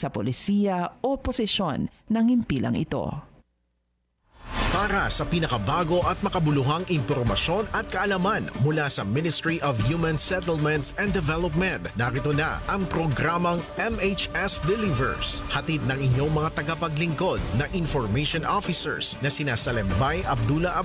sa polisiya o posisyon ng himpilang ito. Para sa pinakabago at makabuluhang impormasyon at kaalaman mula sa Ministry of Human Settlements and Development, narito na ang programang MHS Delivers. Hatid ng inyong mga tagapaglingkod na information officers na sina Salembay Abdullah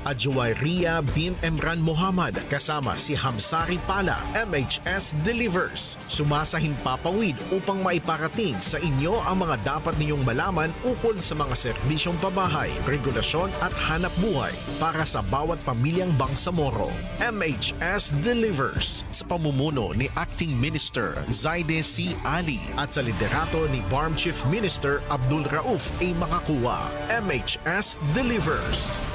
at Juwayriya bin Emran Muhammad kasama si Hamsari Pala. MHS Delivers, sumasahing papawid upang maiparating sa inyo ang mga dapat ninyong malaman ukol sa mga serbisyong pabahay, regulasyon at hanap buhay para sa bawat pamilyang Bangsamoro. MHS Delivers sa pamumuno ni Acting Minister Zaide C. Ali at sa liderato ni BARM Chief Minister Abdul Rauf A. Makakuwa. MHS Delivers.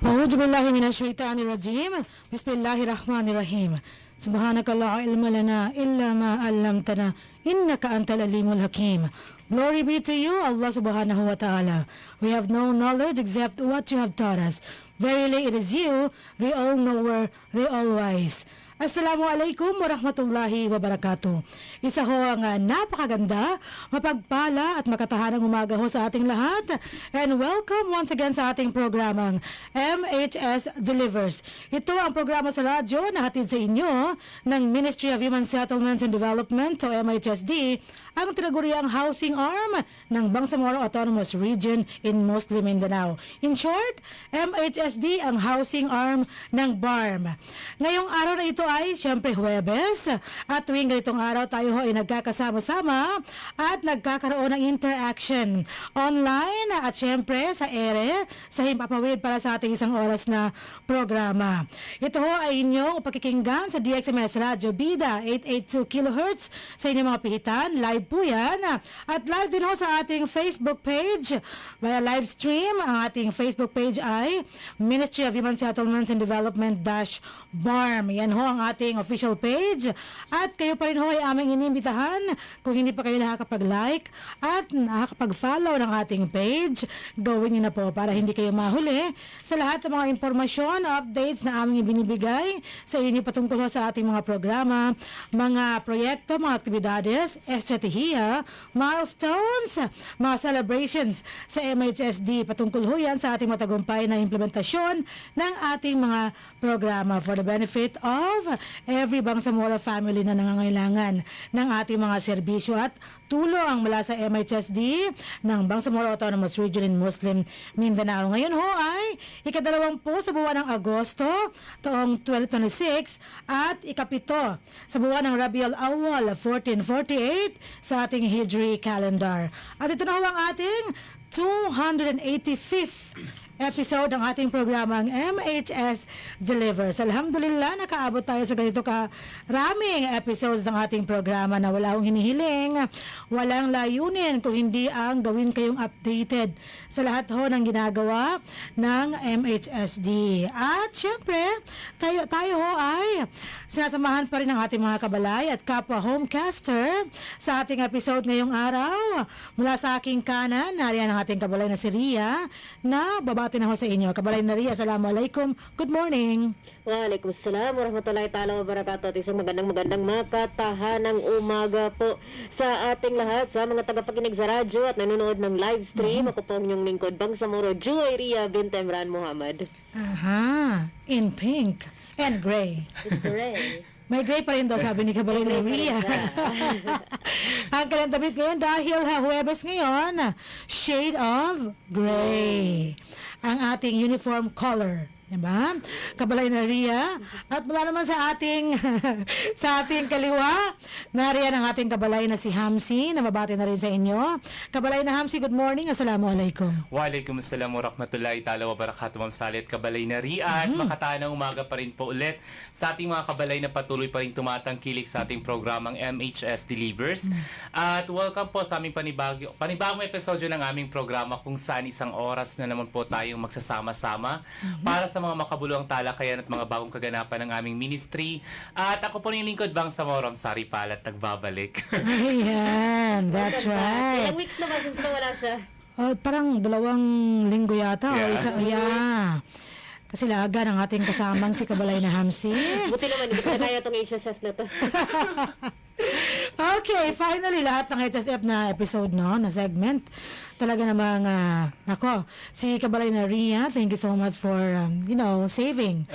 A'udhu billahi minash-shaytanir rajim. Bismillahirrahmanirrahim. Subhanaka la ilma lana illa ma 'allamtana innaka antal alimul hakim. Glory be to you, Allah subhanahu wa ta'ala. We have no knowledge except what you have taught us. Verily it is you, the all-knower, the all-wise. Assalamualaikum warahmatullahi wabarakatuh. Isa ho ang napakaganda, mapagpala at makatahanang umaga ho sa ating lahat. And welcome once again sa ating programang MHS Delivers. Ito ang programa sa radyo na hatid sa inyo ng Ministry of Human Settlements and Development o MHSD, ang tinaguriang housing arm ng Bangsamoro Autonomous Region in Muslim Mindanao. In short, MHSD ang housing arm ng BARM. Ngayong araw na ito ay siyempre Huwebes at tuwing ganitong araw tayo ho ay nagkakasama-sama at nagkakaroon ng interaction online at siyempre sa ere sa himpapawid para sa ating isang oras na programa. Ito ho ay inyong pakikinggan sa DXMS Radio Bida 882 kHz sa inyong mga pihitan. Live po yan at live din ho sa ating Facebook page via live stream. Ang ating Facebook page ay Ministry of Human Settlements and Development -BARM. Yan ho ang ating official page at kayo pa rin ho ay aming inimbitahan kung hindi pa kayo nakakapag-like at nakakapag-follow ng ating page, gawin nyo na po para hindi kayo mahuli sa lahat ng mga impormasyon, updates na aming ibinibigay sa inyo patungkol ho sa ating mga programa, mga proyekto, mga aktibidades, estratehiya, milestones, mga celebrations sa MHSD. Patungkol ho yan sa ating matagumpay na implementasyon ng ating mga programa for the benefit of every Bangsamoro family na nangangailangan ng ating mga serbisyo at tulong mula sa MHSD ng Bangsamoro Autonomous Region in Muslim Mindanao. Ngayon ho ay ika-20 sa buwan ng Agosto taong 2026 at ikapito sa buwan ng Rabiul Awwal 1448 sa ating Hijri calendar. At ito na ho ang ating 285th episode ng ating programang MHS Delivers. Alhamdulillah, nakaabot tayo sa ganito karaming episodes ng ating programa na wala akong hinihiling, walang layunin kung hindi ang gawin kayong updated sa lahat ho ng ginagawa ng MHSD. At syempre, tayo ho ay sinasamahan pa rin ng ating mga kabalay at kapwa homecaster sa ating episode ngayong araw. Mula sa aking kanan, nariyan ang ating kabalay na si Ria na babati na ho sa inyo. Kabalay na Ria, assalamualaikum. Good morning. Waalaikumsalam warahmatullahi ta'ala wabarakatuh. At isang magandang makatahanang umaga po sa ating lahat, sa mga tagapakinig sa radyo at nanonood ng live stream. Ako po ang inyong lingkod, Bangsamoro, Juwayriya bin Emran Muhammad. Aha, in pink and gray. It's gray. May gray pa rin daw, sabi ni Kabalay na Ria. Ang kanilang damit ngayon dahil Huwebes ngayon, shade of gray ang ating uniform color. Diba? Kabalay na Ria. At mula naman sa ating sa ating kaliwa, nariyan ang ating kabalay na si Hamsi, na mabati na rin sa inyo. Kabalay na Hamsi, good morning. Assalamualaikum. Waalaikumsalam warahmatullahi ta'ala wabarakatuh, Ma'am Sally at Kabalay na Ria. At makatanang umaga pa rin po ulit sa ating mga kabalay na patuloy pa rin tumatangkilik sa ating programang MHS Delivers. At welcome po sa aming panibagong episode ng aming programa kung saan isang oras na naman po tayong magsasama-sama para sa mga makabuluhang talakayan at mga bagong kaganapan ng aming ministry. At ako po yung lingkod Bangsamoro, Hamsari Pala, at nagbabalik. Ayan, that's right. Ilang weeks na ba since nawala siya? Parang 2 linggo yata. Yeah. O isa, yeah. kasilagan ng ating kasamang si Kabalay na Hamsi. Buti naman, hindi ko na kaya itong HSF na to. Okay, finally lahat ng HSF na episode na segment. Talaga namang nako, si Kabalay na Ria, thank you so much for saving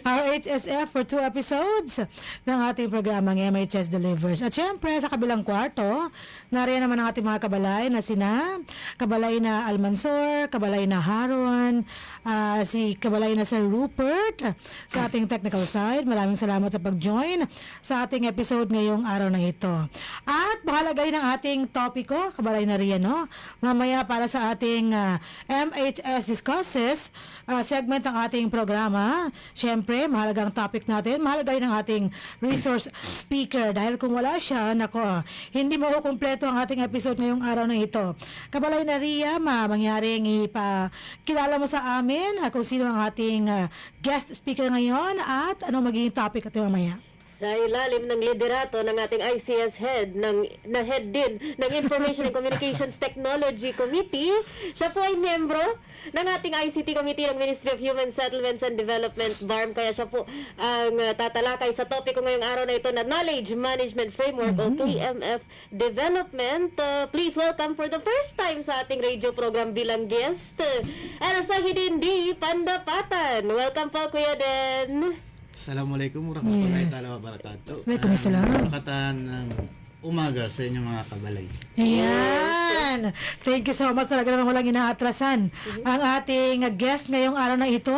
our HSF for 2 episodes ng ating programang MHS Delivers. At syempre sa kabilang kwarto, nariyan naman ang ating mga kabalay na sina Kabalay na Almansor, Kabalay na Haron, si Kabalay na Sir Rupert sa ating technical side. Maraming salamat sa pag-join sa ating episode ngayong araw na ito. At mahalagay ng ating topiko, Kabalay na Ria, mamaya para sa ating MHS Discusses segment ng ating programa. Siyempre, mahalagang topic natin, mahalagay ng ating resource speaker dahil kung wala siya, nako, hindi makukumpleto ang ating episode ngayong araw na ito. Kabalay na Ria, mangyaring ipakilala mo sa amin kung sino ang ating guest speaker ngayon at ano magiging topic at mamaya. Sa ilalim ng liderato ng ating ICS head, na head din ng Information and Communications Technology Committee, siya po ay miyembro ng ating ICT Committee ng Ministry of Human Settlements and Development, BARM. Kaya siya po ang tatalakay sa topic ko ngayong araw na ito na Knowledge Management Framework o KMF Development. Please welcome for the first time sa ating radio program bilang guest, Al-Sahidin D. Pandapatan. Welcome po, Kuya Den. Assalamualaikum warahmatullahi taala wabarakatuh. Waalaikumsalam. Makatan ng umaga sa inyong mga kabalay. Ayan. Thank you so much. Talaga naman walang inaatrasan ang ating guest ngayong araw na ito.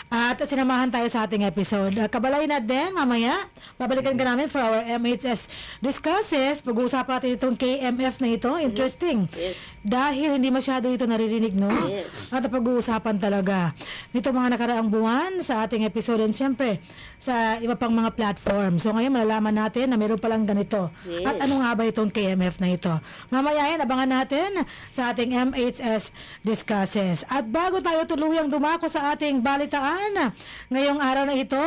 At sinamahan tayo sa ating episode. Kabalay na din, mamaya. Babalikan ka namin for our MHS Discusses. Pag-uusapan natin itong KMF na ito. Interesting. Yes. Dahil hindi masyado ito naririnig, no? Yes. At pag-uusapan talaga nito mga nakaraang buwan sa ating episode and syempre sa iba pang mga platform. So ngayon malalaman natin na meron palang ganito. Yes. At ano nga ba itong KMF na ito? Mamaya yan, abangan natin sa ating MHS Discusses. At bago tayo tuluyang dumako sa ating balitaan, ngayong araw na ito,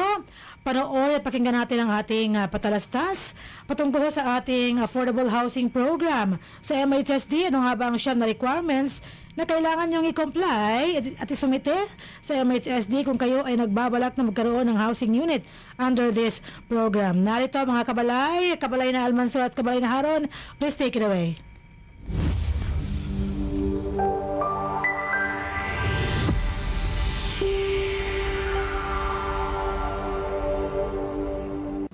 panoorin at pakinggan natin ang ating patalastas patungkol sa ating affordable housing program sa MHSD. Ano nga ba ang siyam na requirements na kailangan nyong i-comply at isumite sa MHSD kung kayo ay nagbabalak na magkaroon ng housing unit under this program. Narito mga kabalay, Kabalay na Almansor at Kabalay na Haron. Please take it away.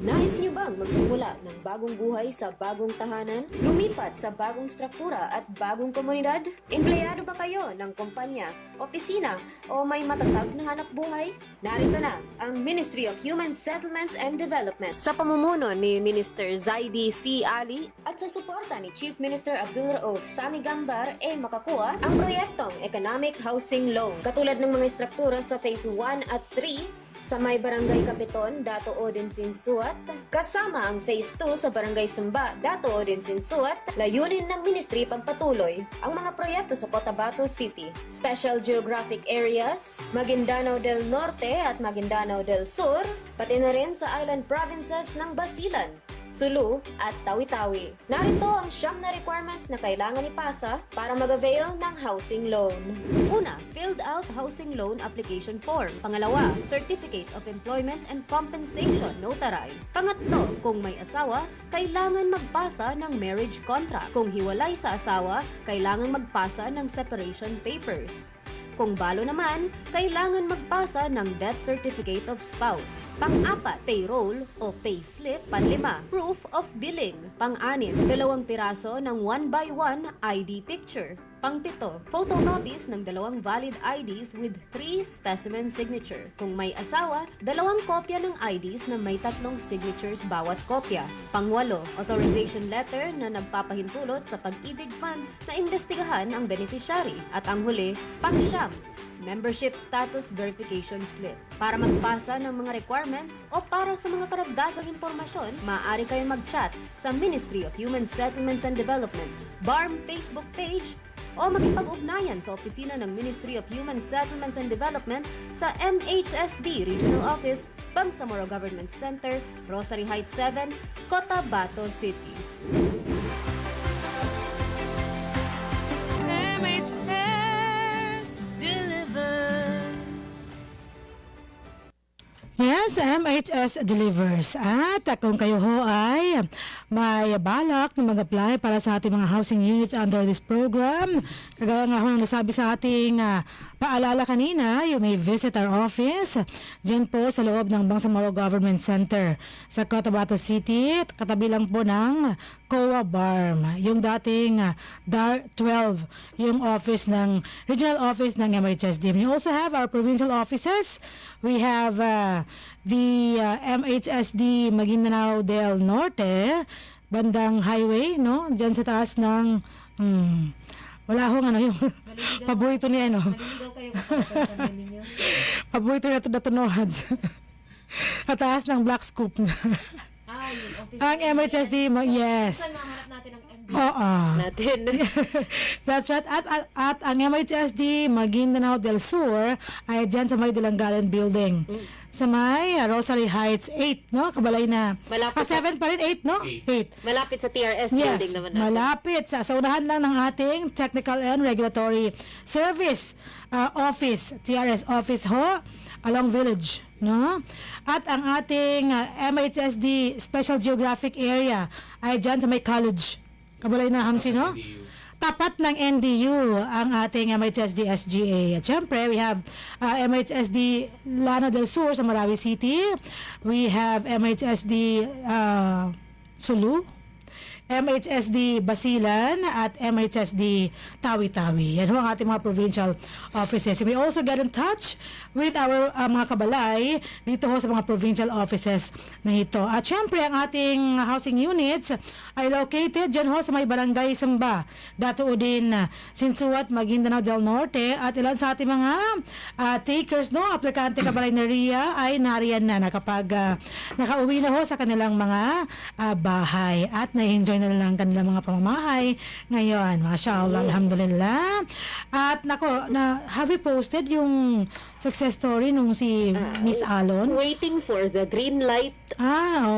Nais niyo bang magsimula ng bagong buhay sa bagong tahanan? Lumipat sa bagong struktura at bagong komunidad? Empleyado ba kayo ng kumpanya, opisina o may matatag na hanap buhay? Narito na ang Ministry of Human Settlements and Development sa pamumuno ni Minister Zaidi C. Ali at sa suporta ni Chief Minister Abdul Rauf Sami Gambar ay makakuha ang proyektong Economic Housing Loan. Katulad ng mga struktura sa Phase 1 at 3 sa may Barangay Kapiton, Dato Odin Sinsuat, kasama ang Phase 2 sa Barangay Samba, Dato Odin Sinsuat, layunin ng Ministry pagpatuloy ang mga proyekto sa Cotabato City, Special Geographic Areas, Maguindanao del Norte at Maguindanao del Sur, pati na rin sa island provinces ng Basilan, Sulu at Tawi-Tawi. Narito ang siyam na requirements na kailangan ipasa para mag-avail ng housing loan. Una, filled out housing loan application form. Pangalawa, Certificate of Employment and Compensation notarized. Pangatlo, kung may asawa, kailangan magpasa ng marriage contract. Kung hiwalay sa asawa, kailangan magpasa ng separation papers. Kung balo naman, kailangan magpasa ng death certificate of spouse. Pang-apat, payroll o payslip. Panlima, proof of billing. Pang-anim, 2 piraso ng 1x1 ID picture. Pang-pito, photocopies ng 2 valid IDs with 3 specimen signature. Kung may asawa, 2 kopya ng IDs na may 3 signatures bawat kopya. Pang-walo, authorization letter na nagpapahintulot sa Pag-ibig Fund na imbestigahan ang beneficiary. At ang huli, pang-siyam, membership status verification slip. Para magpasa ng mga requirements o para sa mga karagdagang impormasyon, maaari kayong mag-chat sa Ministry of Human Settlements and Development, BARM Facebook page, o makipag-ugnayan sa opisina ng Ministry of Human Settlements and Development sa MHSD Regional Office, Bangsamoro Government Center, Rosary Heights 7, Cotabato City. MHS Delivers. MHS delivers. At kung kayo ho ay may balak na mag-apply para sa ating mga housing units under this program, kagaya nga ho ng nasabi sa ating paalala kanina, you may visit our office dyan po sa loob ng Bangsamoro Government Center sa Cotabato City, katabi lang po ng COA BARM, yung dating DAR 12, yung office ng regional office ng MHSD. We also have our provincial offices. We have the MHSD Maguindanao del Norte, bandang highway, no? Diyan sa taas ng wala hong ano yung paborito niya, no? Paborito niya ito na tunohad. Sa taas ng Black Scoop. Ang MHSD, yes. Oo. Natin. That's right. At ang MHSD Maguindanao del Sur ay dyan sa may Dilanggalan Building. Sa may Rosary Heights 8, no? Kabalay na. Malapit 7 pa rin, 8, no? 8. Malapit sa TRS Yes, building naman natin. malapit sa unahan lang ng ating Technical and Regulatory Service Office, TRS Office ho, along Village, no? At ang ating MHSD Special Geographic Area ay dyan sa may college. Kabalay na Hamsi, no? Tapat ng NDU ang ating MHSD SGA. At syempre, we have MHSD Lano del Sur sa Marawi City. We have MHSD Sulu, MHSD Basilan at MHSD Tawi-Tawi. Yan ho ang ating mga provincial offices. We also get in touch with our mga kabalay dito ho sa mga provincial offices na ito. At syempre, ang ating housing units ay located dyan ho sa may Barangay Samba, Datuudin, Sinsuat, Maguindanao del Norte. At ilan sa ating mga takers, no, aplikante kabalay na RIA ay nariyan na nakapag nakauwi na ho sa kanilang mga bahay at na-enjoy na lang kanilang mga pamamahay ngayon. Mashallah, alhamdulillah. At nako, have you posted yung success story nung si Miss Alon? Waiting for the green light.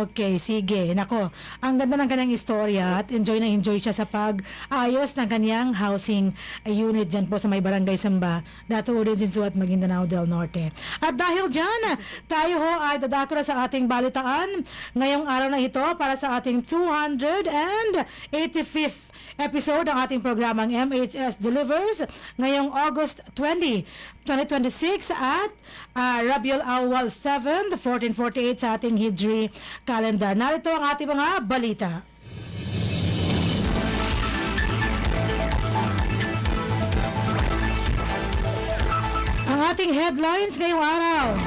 Okay. Sige. Nako, ang ganda ng kanyang istorya at enjoy na enjoy siya sa pag-ayos ng kanyang housing unit dyan po sa may Barangay Samba, Datuudin, Sinsuat, Maguindanao del Norte. At dahil dyan, tayo ho ay dadako na sa ating balitaan ngayong araw na ito para sa ating 285th episode ng ating programang MHS Delivers ngayong August 20, 2026 at Rabiul Awal 7, 1448 sa ating Hijri calendar. Narito ang ating mga balita. Ang ating headlines ngayong araw.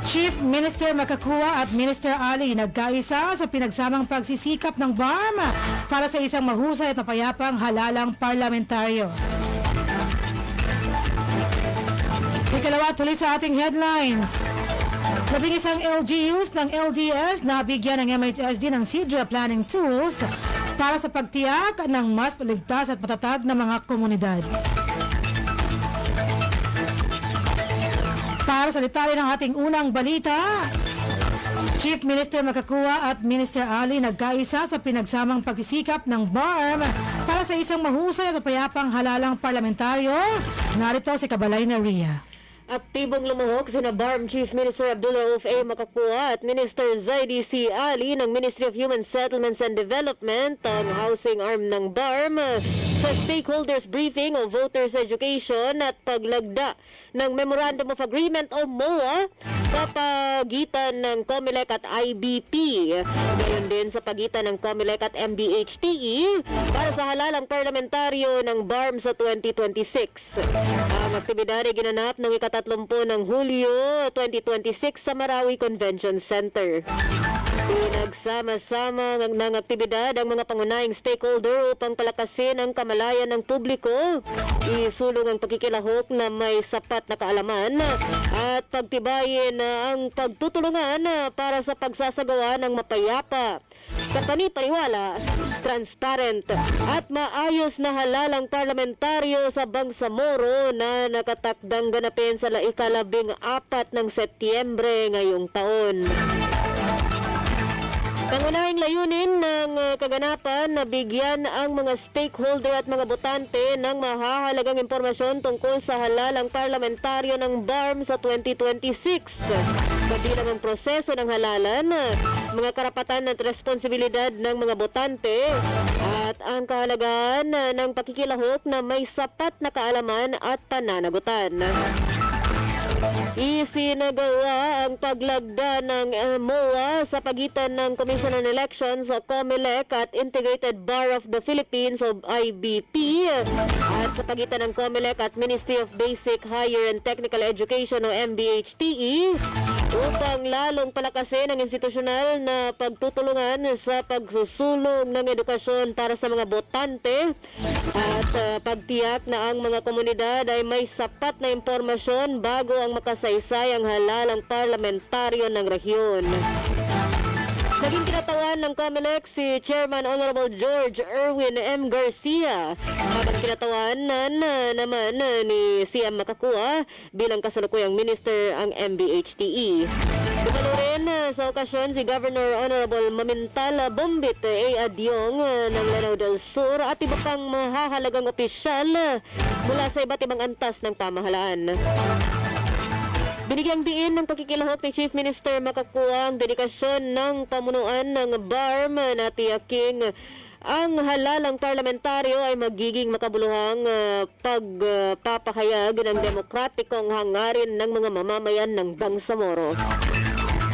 Chief Minister Makakua at Minister Ali nagkaisa sa pinagsamang pagsisikap ng BARM para sa isang mahusay at mapayapang halalang parlamentaryo. Ikalawa tuloy sa ating headlines. 11 LGUs ng LDS na bigyan ng MHSD ng SIDRA planning tools para sa pagtiyak ng mas maligtas at matatag na mga komunidad. Para sa detalye ng ating unang balita, Chief Minister Makakua at Minister Ali nagkaisa sa pinagsamang pagsisikap ng BARM para sa isang mahusay at mapayapang halalang parlamentaryo. Narito si Kabalay na Ria. Aktibong lumuhok sina BARM Chief Minister Abdullah Of A. Makakua at Minister Zaidi C. Ali ng Ministry of Human Settlements and Development, ang housing arm ng BARM, sa stakeholders briefing o voters education at paglagda ng Memorandum of Agreement o MOA sa pagitan ng COMELEC at IBP. Ngayon din sa pagitan ng COMELEC at MDHTE para sa halalang parlamentaryo ng BARM sa 2026. Ang aktibidad ay ginanap noong ika-30 ng Hulyo 2026 sa Marawi Convention Center. Pinagsama-sama ng aktibidad ang mga pangunahing stakeholder upang palakasin ang kamalayan ng publiko, isulong ang pagkikilahok na may sapat na kaalaman at pagtibayin ang pagtutulungan para sa pagsasagawa ng mapayapa, kapani-paniwala, transparent at maayos na halalang parlamentaryo sa Bangsamoro na nakatakdang ganapin sa ika-14 ng Setyembre ngayong taon. Pangunahing layunin ng kaganapan na bigyan ang mga stakeholder at mga botante ng mahahalagang impormasyon tungkol sa halalang parlamentaryo ng BARM sa 2026. kabilang ang proseso ng halalan, mga karapatan at responsibilidad ng mga botante, at ang kahalagahan ng pakikilahok na may sapat na kaalaman at pananagutan. Isinagawa ang paglagda ng MOA sa pagitan ng Commission on Elections o COMELEC at Integrated Bar of the Philippines o IBP at sa pagitan ng COMELEC at Ministry of Basic, Higher and Technical Education o MBHTE upang lalong palakasin ang institusyonal na pagtutulungan sa pagsusulong ng edukasyon para sa mga botante at pagtiyak na ang mga komunidad ay may sapat na impormasyon bago ang makasaysayang halalang parlamentaryo ng rehiyon. Naging kinatawan ng COMELEC si Chairman Honorable George Erwin M. Garcia habang kinatawanan naman ni CM Makakua bilang kasalukuyang minister ang MBHTE. Dumalo rin sa okasyon si Governor Honorable Mamintal Bombit A. Adyong ng Lanao del Sur at iba pang mahahalagang opisyal mula sa iba't ibang antas ng pamahalaan. Binigyang diin ng pakikilahok ni Chief Minister Makakua ang dedikasyon ng pamunuan ng BARM na tiyaking ang halalang parlamentaryo ay magiging makabuluhang pagpapahayag ng demokratikong hangarin ng mga mamamayan ng Bangsamoro.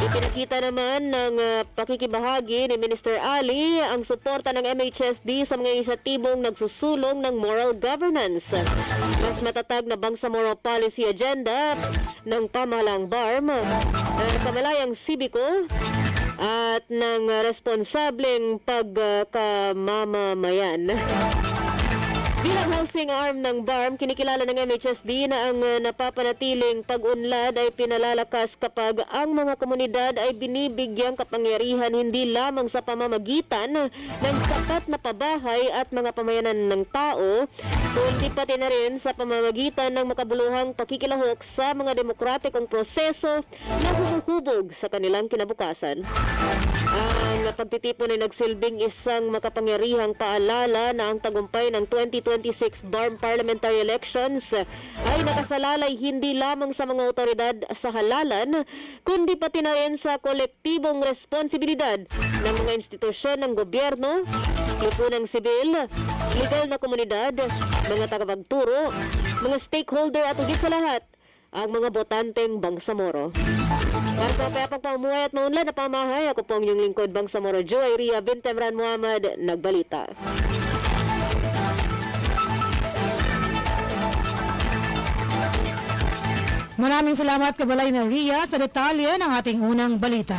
Ipinakita naman ng pakikibahagi ni Minister Ali ang suporta ng MHSD sa mga inisyatibong nagsusulong ng moral governance. Mas matatag na Bangsamoro policy agenda ng pamahalang BARM, kamalayang sibiko at ng responsableng pagkamamamayan. Bilang housing arm ng BARM, kinikilala ng MHSD na ang napapanatiling pag-unlad ay pinalalakas kapag ang mga komunidad ay binibigyang kapangyarihan hindi lamang sa pamamagitan ng sapat na pabahay at mga pamayanan ng tao, kundi pati na rin sa pamamagitan ng makabuluhang pakikilahok sa mga demokratikong proseso na humuhubog sa kanilang kinabukasan. Ang pagtitipon ay nagsilbing isang makapangyarihang paalala na ang tagumpay ng 2026 BARM parliamentary elections ay nakasalalay hindi lamang sa mga otoridad sa halalan, kundi pati na rin sa kolektibong responsibilidad ng mga institusyon ng gobyerno, lipunang sibil, legal na komunidad, mga tagapagturo, mga stakeholder at higit sa lahat, ang mga botanteng Bangsamoro. Para sa payapang pamumuhay at maunlad na pamahay, ako pong yung lingkod Bangsamoro Joy Ria Bintemran Muhammad, nagbalita. Maraming salamat Kabalay na Ria sa detalye ng ating unang balita.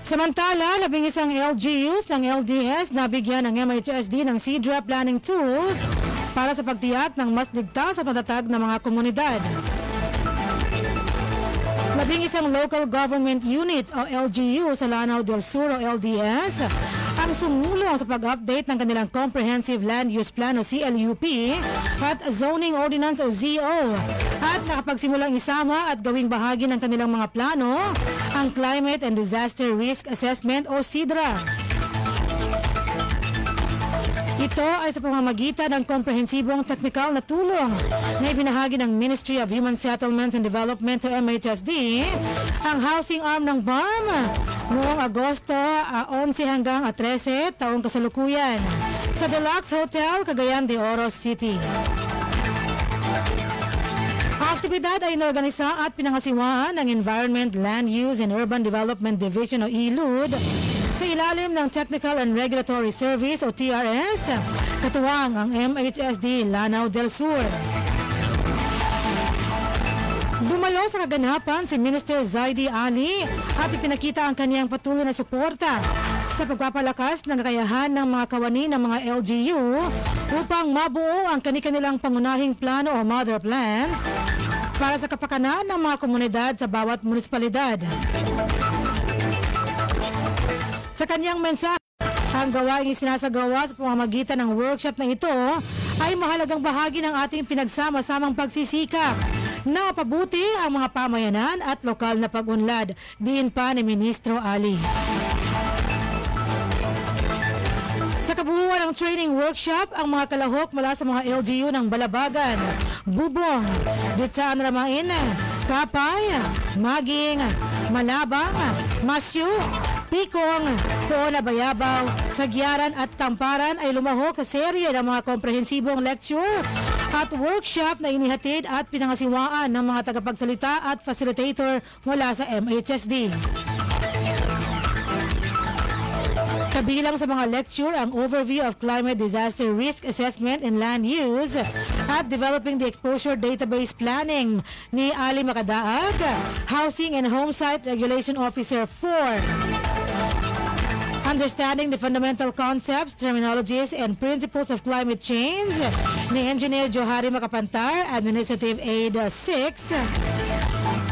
Samantala, 11 LGUs ng LDS nabigyan ng MHSD ng CDRA planning tools para sa pagtiyak ng mas ligtas at matatag na mga komunidad. 11 local government unit o LGU sa Lanao del Sur o LDS ang sumulong sa pag-update ng kanilang Comprehensive Land Use Plan o CLUP at Zoning Ordinance o ZO at nakapagsimulang isama at gawing bahagi ng kanilang mga plano ang Climate and Disaster Risk Assessment o CIDRA. Ito ay sa pamamagitan ng komprehensibong teknikal na tulong na ibinahagi ng Ministry of Human Settlements and Development o MHSD, ang housing arm ng BARM, noong Agosto 11 hanggang 13 taong kasalukuyan sa Deluxe Hotel, Cagayan de Oro City. Ang aktibidad ay inorganisa at pinangasiwaan ng Environment, Land Use and Urban Development Division o ELUD sa ilalim ng Technical and Regulatory Service o TRS, katuwang ang MHSD Lanao del Sur. Dumalo sa kaganapan si Minister Zaidi Ali at ipinakita ang kaniyang patuloy na suporta sa pagpapalakas ng kakayahan ng mga kawani ng mga LGU upang mabuo ang kanilang pangunahing plano o mother plans para sa kapakanan ng mga komunidad sa bawat munisipalidad. Sa kanyang mensahe, ang gawaing isinasagawa sa pamamagitan ng workshop na ito ay mahalagang bahagi ng ating pinagsama-samang pagsisikap na mapabuti ang mga pamayanan at lokal na pag-unlad, diin pa ni Ministro Ali. Sa kabuuan ng training workshop, ang mga kalahok mula sa mga LGU ng Balabagan, Bubong, Ditsaan Ramain, Kapay, Maging, Malabang, Masyo, Pikong, Poona Bayabaw, Sagyaran at Tamparan ay lumahok sa serye ng mga komprehensibong lecture at workshop na inihatid at pinangasiwaan ng mga tagapagsalita at facilitator mula sa MHSD. Kabilang sa mga lecture ang overview of climate disaster risk assessment and land use at developing the exposure database planning ni Ali Makadaag, Housing and Homesite Regulation Officer 4. Understanding the fundamental concepts, terminologies, and principles of climate change ni Engineer Johari Makapantar, Administrative Aid 6.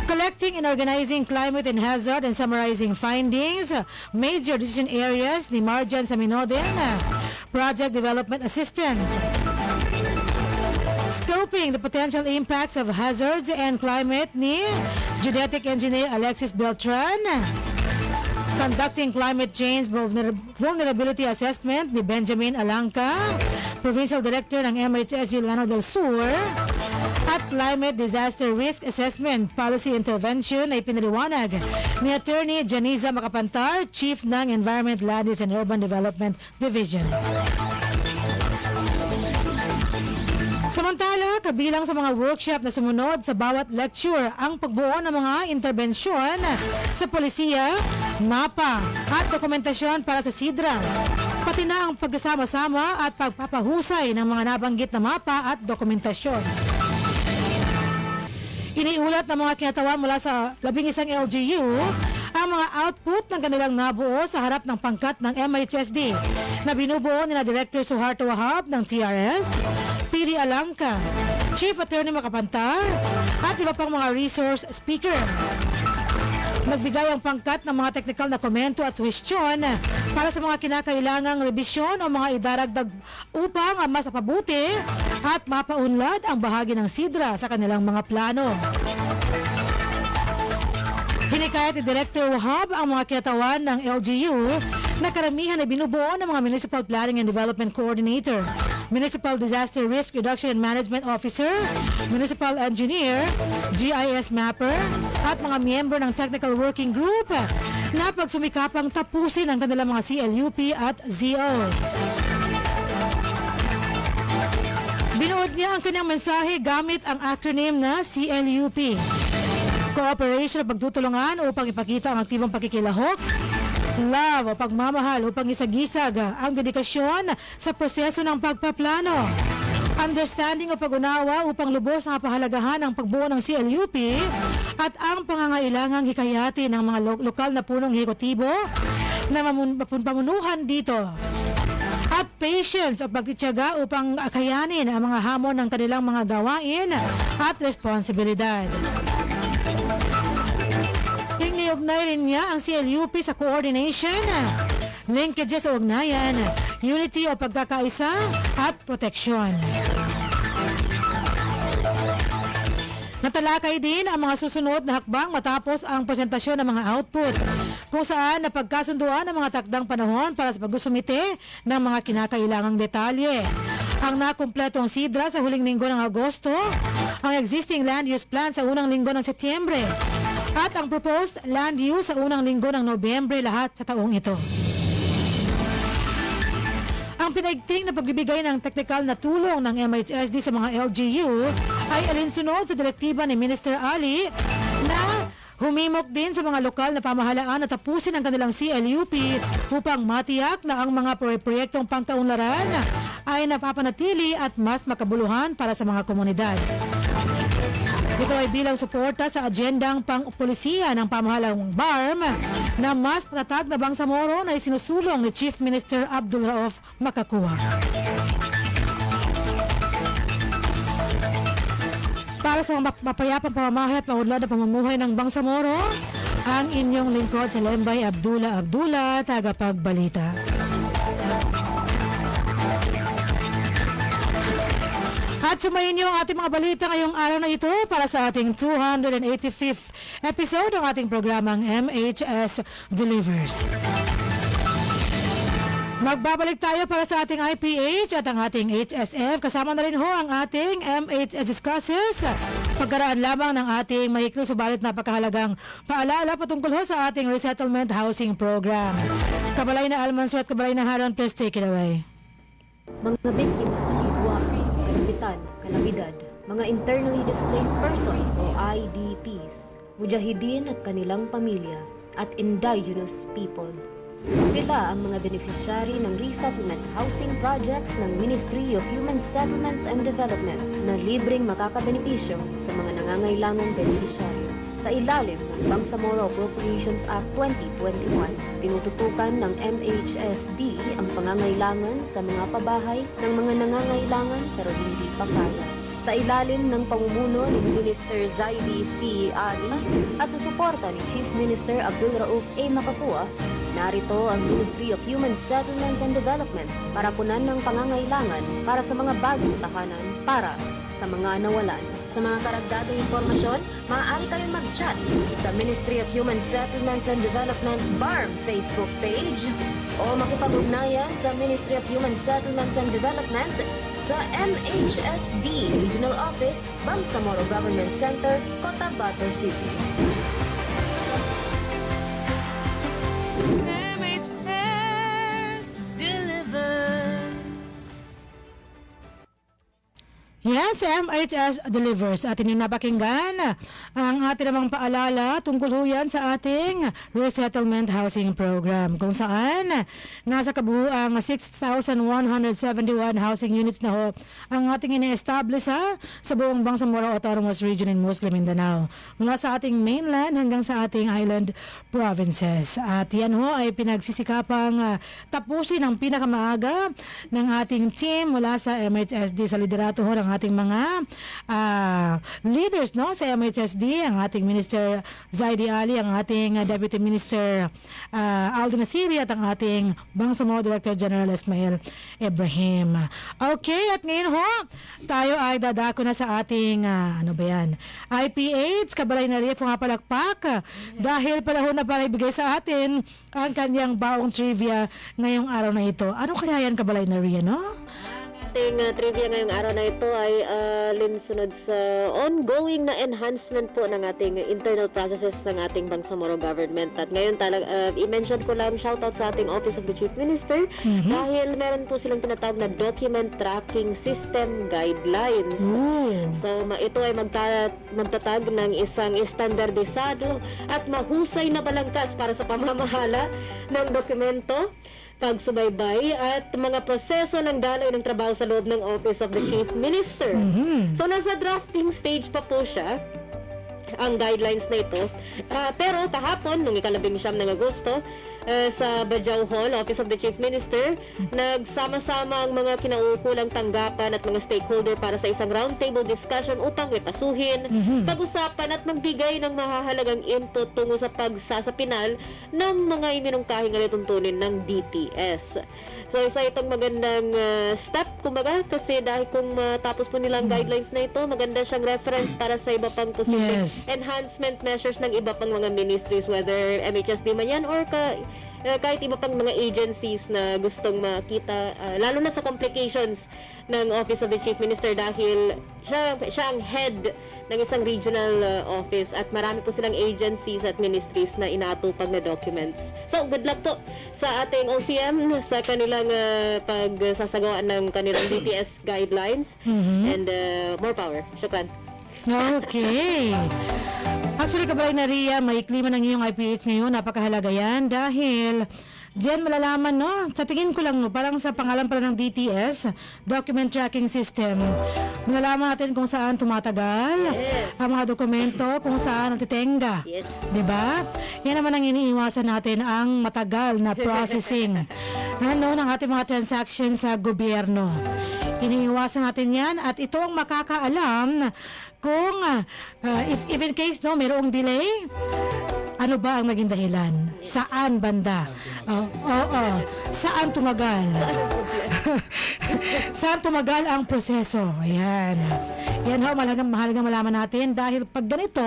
Collecting and organizing climate and hazard and summarizing findings, major decision areas ni Marjan Saminodin, Project Development Assistant. Scoping the potential impacts of hazards and climate ni Geodetic Engineer Alexis Beltran. Conducting climate change vulnerability assessment ni Benjamin Alangka, Provincial Director ng MHSU Lano del Sur. At Climate Disaster Risk Assessment Policy Intervention ay pinaliwanag ni Attorney Janiza Makapantar, Chief ng Environment, Land Use and Urban Development Division. Samantala, kabilang sa mga workshop na sumunod sa bawat lecture ang pagbuo ng mga interbensyon sa polisiya, mapa at dokumentasyon para sa SIDRA, pati na ang pagkasama-sama at pagpapahusay ng mga nabanggit na mapa at dokumentasyon. Iniulat ng mga kinatawan mula sa 11 LGU ang mga output ng kanilang nabuo sa harap ng pangkat ng MHSD na binubuo nila Director Suharto Wahab ng TRS, Pili Alangka, Chief Attorney Makapantar at iba pang mga resource speaker. Nagbigay ang pangkat ng mga technical na komento at suhestyon para sa mga kinakailangang rebisyon o mga idaragdag upang mas mapabuti at mapaunlad ang bahagi ng SIDRA sa kanilang mga plano. Hinikayat ni Director Wahab ang mga kinatawan ng LGU na karamihan ay binubuo ng mga Municipal Planning and Development Coordinator, Municipal Disaster Risk Reduction and Management Officer, Municipal Engineer, GIS Mapper, at mga miyembro ng Technical Working Group na pagsumikapang tapusin ang kanilang mga CLUP at ZO. Binuod niya ang kanyang mensahe gamit ang acronym na CLUP. Cooperation o pagtutulungan upang ipakita ang aktibong pakikilahok, love o pagmamahal upang isagisag ang dedikasyon sa proseso ng pagpaplano, understanding o pag-unawa upang lubos na pahalagahan ang pagbuo ng CLUP at ang pangangailangang hikayatin ng mga lokal na punong ehekutibo na pamunuhan dito. At patience o pagtitiyaga upang akayanin ang mga hamon ng kanilang mga gawain at responsibilidad. Iniugnay rin niya ang CLUP sa coordination, linkages o ugnayan, unity o pagkakaisa at proteksyon. Natalakay din ang mga susunod na hakbang matapos ang presentasyon ng mga output, kung saan napagkasunduan ang mga takdang panahon para sa pagsusumite ng mga kinakailangang detalye. Ang nakumpletong SIDRA sa huling linggo ng Agosto, ang existing land use plan sa unang linggo ng Setyembre, at ang proposed land use sa unang linggo ng Nobyembre, lahat sa taong ito. Ang pinaigting na pagbibigay ng teknikal na tulong ng MHSD sa mga LGU ay alinsunod sa direktiba ni Minister Ali na humimok din sa mga lokal na pamahalaan na tapusin ang kanilang CLUP upang matiyak na ang mga proyektong pangkaunlaran ay napapanatili at mas makabuluhan para sa mga komunidad. Ito ay bilang suporta sa agendang pang-polisiya ng pamahalang BARM na mas patatag na Bangsamoro na isinusulong ni Chief Minister Abdul Rauf Makakua. Para sa mapayapang pamamahay at maunlad na pamumuhay ng Bangsamoro, ang inyong lingkod si Lembay Abdullah, tagapagbalita. At sumayin niyo ang ating mga balita ngayong araw na ito para sa ating 285th episode ng ating programang MHS Delivers. Magbabalik tayo para sa ating IPH at ang ating HSF. Kasama na rin ho ang ating MHS Discusses. Pagkaraan lamang ng ating mahikli subalit napakahalagang paalala patungkol ho sa ating resettlement housing program. Kabalay na Almanso at Kabalay na Haron, please take it away. Mga biktima ng hidwaan, kalamidad, kalamidad, mga internally displaced persons o IDPs, mujahideen at kanilang pamilya, at indigenous people. Sila ang mga beneficiary ng resettlement housing projects ng Ministry of Human Settlements and Development na libreng makakabenepisyo sa mga nangangailangang beneficiaryo. Sa ilalim ng Bangsamoro Appropriations Act 2021, tinututukan ng MHSD ang pangangailangan sa mga pabahay ng mga nangangailangan pero hindi pa kaya. Sa ilalim ng pamumuno ni Minister Zaidi C. Ali at sa suporta ni Chief Minister Abdul Rauf A. Makapua, narito ang Ministry of Human Settlements and Development para punan ng pangangailangan para sa mga bagong tahanan para sa mga nawalan. Sa mga karagdagang impormasyon, maaari kayong mag-chat sa Ministry of Human Settlements and Development BARM Facebook page o makipag-ugnayan sa Ministry of Human Settlements and Development sa MHSD Regional Office, Bangsamoro Government Center, Cotabato City. MHS Delivers. Yes, MHS delivers. Atin yung napakinggan ang ating namang paalala tungkol ho yan sa ating resettlement housing program kung saan nasa kabuuang 6,171 housing units na ho ang ating ini-establish sa buong Bangsamoro Autonomous Region in Muslim Mindanao mula sa ating mainland hanggang sa ating island provinces. At yan ho ay pinagsisikapang tapusin ang pinakamaaga ng ating team mula sa MHSD sa liderato ho ng ating mga leaders no sa MHSD, ang ating Minister Zaidi Ali, ang ating Deputy Minister Aldo Nasiri at ang ating Bangsamoro Director General Ismail Ibrahim. Okay, at ngayon ho, tayo ay dadako na sa ating IPH, Kabalay na Ria, pumapalakpak dahil pala ho na para ibigay sa atin ang kanyang baong trivia ngayong araw na ito. Ano kaya yan, Kabalay na Ria, no? Ating trivia ngayong araw na ito ay linsunod sa ongoing na enhancement po ng ating internal processes ng ating Bangsamoro government. At ngayon i-mention ko lang, shoutout sa ating Office of the Chief Minister dahil meron po silang tinatawag na Document Tracking System Guidelines. So ito ay magtatag ng isang estandardisado at mahusay na balangkas para sa pamamahala ng dokumento, pagsubaybay at mga proseso ng daloy ng trabaho sa loob ng Office of the Chief Minister. So nasa drafting stage pa po siya ang guidelines na ito. Pero kahapon, nung 19 ng Agosto, sa Bajau Hall, Office of the Chief Minister, nagsama-sama ang mga kinaukulang tanggapan at mga stakeholder para sa isang roundtable discussion upang repasuhin, pag-usapan at magbigay ng mahahalagang input tungo sa pagsasapinal ng mga iminungkahing alituntunin ng DTS. So isa itong magandang step, kumbaga, kasi dahil kung matapos po nilang guidelines na ito, maganda siyang reference para sa iba pang posibleng enhancement measures ng iba pang mga ministries, whether MHSD man yan or kahit iba pang mga agencies na gustong makita, lalo na sa complications ng Office of the Chief Minister dahil siya ang head ng isang regional office at marami po silang agencies at ministries na inaatupag na documents. So, good luck po sa ating OCM sa kanilang pagsasagawa ng kanilang DTS guidelines and more power. Shukran. Okay. Actually, Kabalay na Ria, may klima ng iyong IPH ngayon. Napakahalaga yan dahil diyan malalaman, no? Sa tingin ko lang, no? Parang sa pangalan pala ng DTS, Document Tracking System, malalaman natin kung saan tumatagal ang mga dokumento, kung saan natitenga. Diba? Yan naman ang iniiwasan natin, ang matagal na processing ng ating mga transactions sa gobyerno. Iniiwasan natin yan at ito ang makakaalam kung if in case mayroong delay, ano ba ang naging dahilan? Saan banda? Saan tumagal? Saan tumagal ang proseso? Ayan. Yan ho, mahalagang malaman natin dahil pag ganito,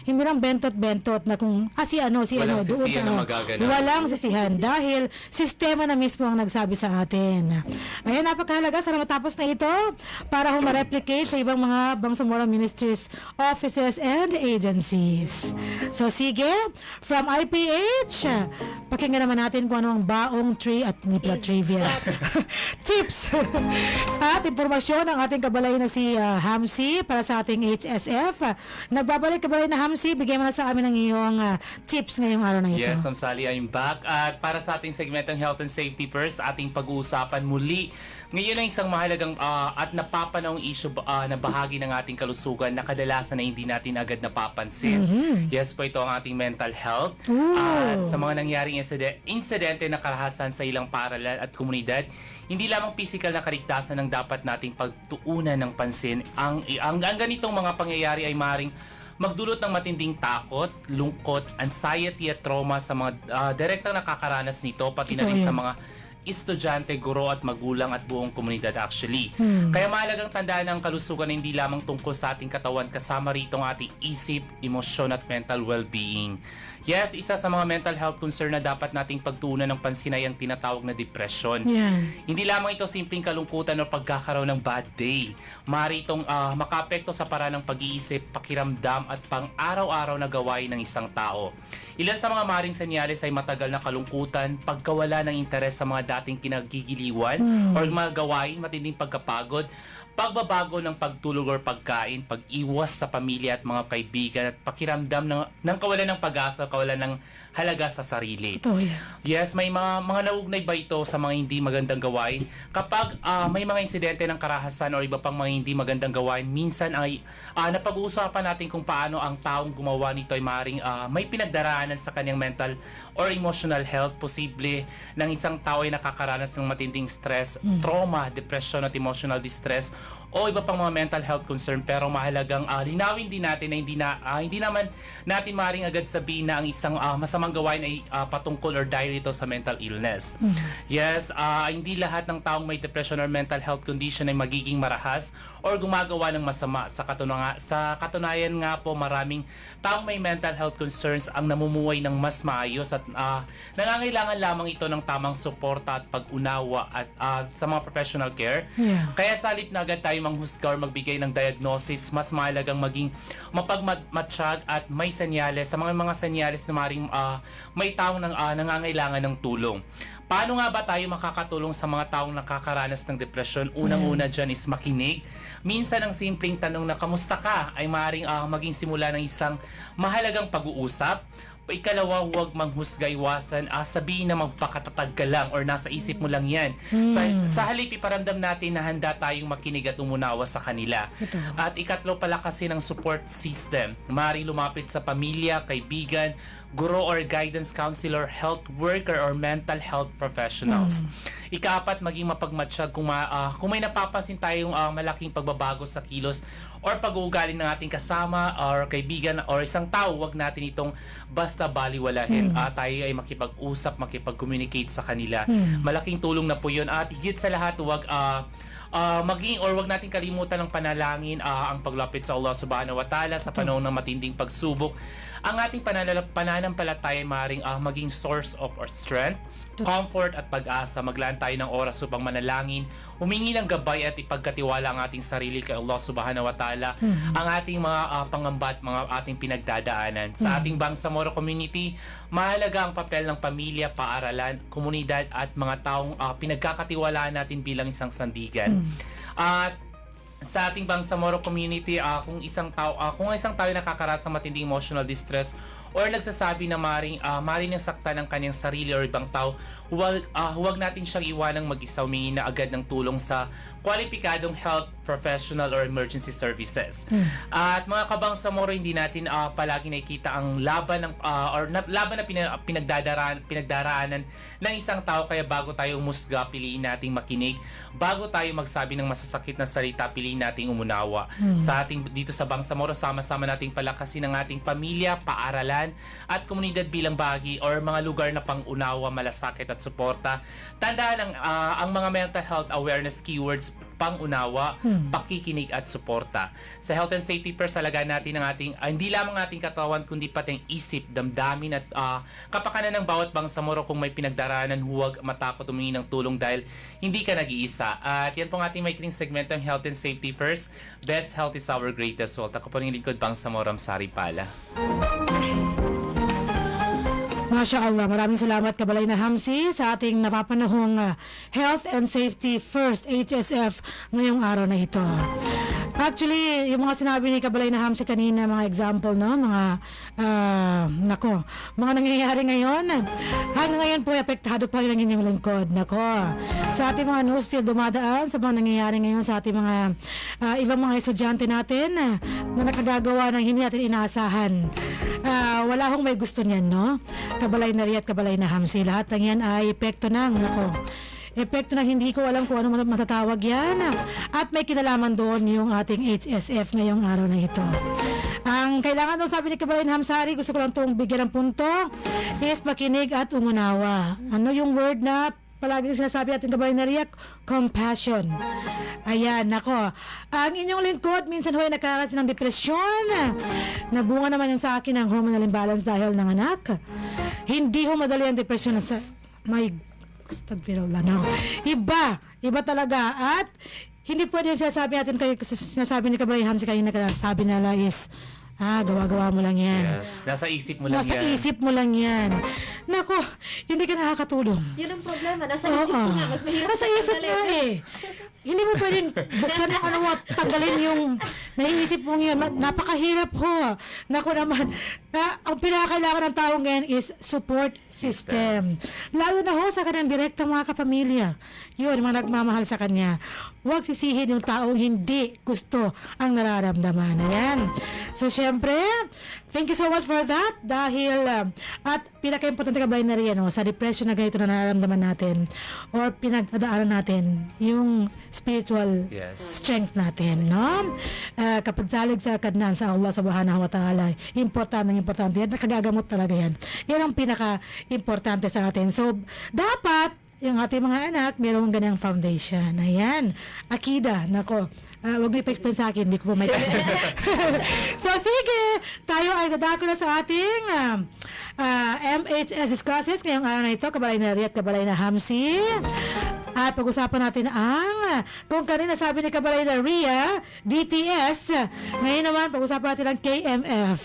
hindi lang bentot-bentot na kung si Walang doon sisihan na magaganap. walang sisihan dahil sistema na mismo ang nagsabi sa atin. Ayan, napakahalaga sana matapos na ito para humareplicate sa ibang mga Bangsamoro Ministries, offices, and agencies. So sige, from IPH, pakinggan naman natin kung ano ang baong tree at nipla trivia. Tips at impormasyon ng ating kabalay na si Hamsi para sa ating HSF. Nagbabalik kabalay na Hamsi, bigyan mo na sa amin ng iyong tips ngayong araw na ito. Yes, Ma'am Sally, I'm back. At para sa ating segmentong Health and Safety First, ating pag-uusapan muli. Ngayon ay isang mahalagang at napapanahong issue na bahagi ng ating kalusugan na kadalasan na hindi natin agad napapansin. Yes po, ito ang ating mental health. At sa mga nangyaring insidente na karahasan sa ilang paaralan at komunidad, hindi lamang physical na kaligtasan ang dapat nating pagtuunan ng pansin. Ang ganitong mga pangyayari ay maaaring magdulot ng matinding takot, lungkot, anxiety at trauma sa mga direktang nakakaranas nito, pati na rin sa mga estudyante, guro at magulang at buong komunidad actually. Kaya mahalagang tandaan ang kalusugan na hindi lamang tungkol sa ating katawan, kasama rito ang ating isip, emosyon at mental well-being. Yes, isa sa mga mental health concern na dapat nating pagtuunan ng pansin ay ang tinatawag na depression. Yan. Hindi lamang ito simpleng kalungkutan o pagkakaroon ng bad day. Maaari itong makaapekto sa paraan ng pag-iisip, pakiramdam at pang-araw-araw na gawain ng isang tao. Ilan sa mga maaaring senyales ay matagal na kalungkutan, pagkawala ng interes sa mga dating kinagigiliwan or mga gawain, matinding pagkapagod, pagbabago ng pagtulog or pagkain, pag-iwas sa pamilya at mga kaibigan at pakiramdam ng kawalan ng pag-asa, kawalan ng halaga sa sarili. Ito, yan. Yes, may mga nauugnay ba ito sa mga hindi magandang gawain? Kapag may mga insidente ng karahasan o iba pang mga hindi magandang gawain, minsan ay napag-uusapan natin kung paano ang taong gumawa nito ay maaaring may pinagdaraanan sa kanyang mental or emotional health. Posible ng isang tao ay nakakaranas ng matinding stress, trauma, depression at emotional distress o iba pang mga mental health concern, pero mahalagang linawin din natin na hindi naman natin maaaring agad sabihin na ang isang masamang gawain ay patungkol or dahil ito sa mental illness. Yes, hindi lahat ng taong may depression or mental health condition ay magiging marahas or gumagawa ng masama. Sa katunayan nga po, maraming taong may mental health concerns ang namumuhay ng mas maayos at nangangailangan lamang ito ng tamang suporta at pag-unawa at sa mga professional care. Yeah. Kaya sa halip na agad tayo manghusga or magbigay ng diagnosis, mas mahalagang maging mapagmatsyag at may senyales sa mga senyales na maaaring may taong nangangailangan ng tulong. Paano nga ba tayo makakatulong sa mga taong nakakaranas ng depresyon? Unang-una dyan is makinig. Minsan ang simpleng tanong na kamusta ka ay maaaring maging simula ng isang mahalagang pag-uusap. Ikalawa, huwag manghusga, iwasan, sabihin na magpakatatag ka lang or nasa isip mo lang yan. Sa halip, iparamdam natin na handa tayong makinig at umunawa sa kanila. At ikatlo, palakasin ang support system. Maaaring lumapit sa pamilya, kaibigan, guro or guidance counselor, health worker or mental health professionals. Ikaapat, maging mapagmatsyag kung may napapansin tayong malaking pagbabago sa kilos or pag-uugali ng ating kasama or kaibigan or isang tao, wag natin itong basta baliwalahin. Tayo ay makipag-usap, makipag-communicate sa kanila. Malaking tulong na po yun. At higit sa lahat, wag natin kalimutan ng panalangin, ang paglapit sa Allah Subhanahu wa Ta'ala sa panahon ng matinding pagsubok. Ang ating pananampalataya ay maaaring maging source of our strength, comfort at pag-asa. Maglaan tayo ng oras upang manalangin, humingi ng gabay at ipagkatiwala ang ating sarili kay Allah Subhanahu wa Ta'ala, ang ating mga pangamba at mga ating pinagdadaanan. Sa ating Bangsamoro community, mahalaga ang papel ng pamilya, paaralan, komunidad at mga taong pinagkakatiwalaan natin bilang isang sandigan. At sa ating Bangsamoro community, kung isang tao nakakaranas ng matinding emotional distress or nagsasabi na maaaring nasaktan ng kanyang sarili or ibang tao, huwag natin siyang iwanang mag-isa, humingi na agad ng tulong sa kwalipikadong health professional or emergency services. At mga Kabangsamoro, hindi natin palagi nakikita ang laban na pinagdaraanan ng isang tao, kaya bago tayo umusga, piliin nating makinig. Bago tayo magsabi ng masasakit na salita, piliin nating umunawa. Dito sa Bangsamoro, sama-sama nating palakasin ang ating pamilya, paaralan at komunidad bilang bahagi or mga lugar na pang-unawa, malasakit at suporta. Tandaan ang mga mental health awareness keywords pangunawa, pakikinig at suporta. Sa Health and Safety First, alagaan natin ang ating, hindi lamang ating katawan, kundi pati ang isip, damdamin at kapakanan ng bawat bangsamoro. Kung may pinagdaraanan, huwag matakot humingi ng tulong dahil hindi ka nag-iisa. At yan po ang ating maikling segmentong Health and Safety First. Best health is our greatest wealth. Ako po rin yung lingkod, Bangsamoro Ramsari Pala. Masya Allah, maraming salamat Kabalay na Hamsi sa ating napapanahong Health and Safety First, HSF, ngayong araw na ito. Actually, yung mga sinabi ni Kabalay na Hamsi kanina, mga example, no? Mga, mga nangyayari ngayon. Hanggang ngayon po, apektado pa rin ang inyong lingkod. Sa ating mga newsfield dumadaan, sa mga nangyayari ngayon sa ating mga ibang mga estudyante natin na nakagagawa ng hindi natin inaasahan. Wala hong may gusto niyan, no? Kabalay na Ria at Kabalay na Hamsi. Lahat ng yan ay epekto epekto na hindi ko alam kung ano matatawag yan. At may kinalaman doon yung ating HSF ngayong araw na ito. Ang kailangan doon, sabi ni Kabalay na Hamsari, gusto ko lang itong bigyan ng punto, is makinig at umunawa. Ano yung word na palagi sinasabi natin Kabalay na Ria? Compassion. Ayan, ang inyong lingkod, minsan ho'y nagkakaroon ng depresyon. Nabunga naman yun sa akin ng hormonal imbalance dahil ng anak. Hindi ho madali ang depression sa Iba talaga. At hindi pwede yung sinasabi natin sinasabi ni Kabalay Hamsi kanina, sabi nila is gawa-gawa mo lang yan. Yes. Nasa isip mo lang Nasa yan. isip mo lang yan. Nako, hindi ka nakakatulong. Yun ang problema. Nasa isip ko nga. Mas mahirap Nasa isip tanggalin. mo Hindi mo pwedeng buksan mo tanggalin yung naiisip mong yun. Napakahirap ho. Naku naman. Ang pinakailangan ng tao ngayon is support system. Lalo na ho sa kanyang direktang mga kapamilya. Yun, mga nagmamahal sa kanya. Huwag sisihin yung taong hindi gusto ang nararamdaman. Ayan. So, syempre, thank you so much for that. Dahil, at pinaka-importante Kabalay na rin, sa depression na ganito na nararamdaman natin or pinagdadaanan natin, yung spiritual strength natin, no? Kapag salig sa kadnan sa Allah subhanahu wa ta'ala, importante yan. Nakagagamot talaga yan. Yan ang pinaka-importante sa atin. So, dapat, yung ating mga anak, mayroong ganyang foundation. Ayan. Akida. Huwag mo ipag-explain sa akin. Hindi ko po may So, sige. Tayo ay dadako na sa ating MHS classes. Ngayong araw na ito, Kabalay na Ria at Kabalay na Hamsi. At pag-usapan natin kung kanina sabi ni Kabalay na Ria, DTS. Ngayon naman, pag-usapan natin ang KMF.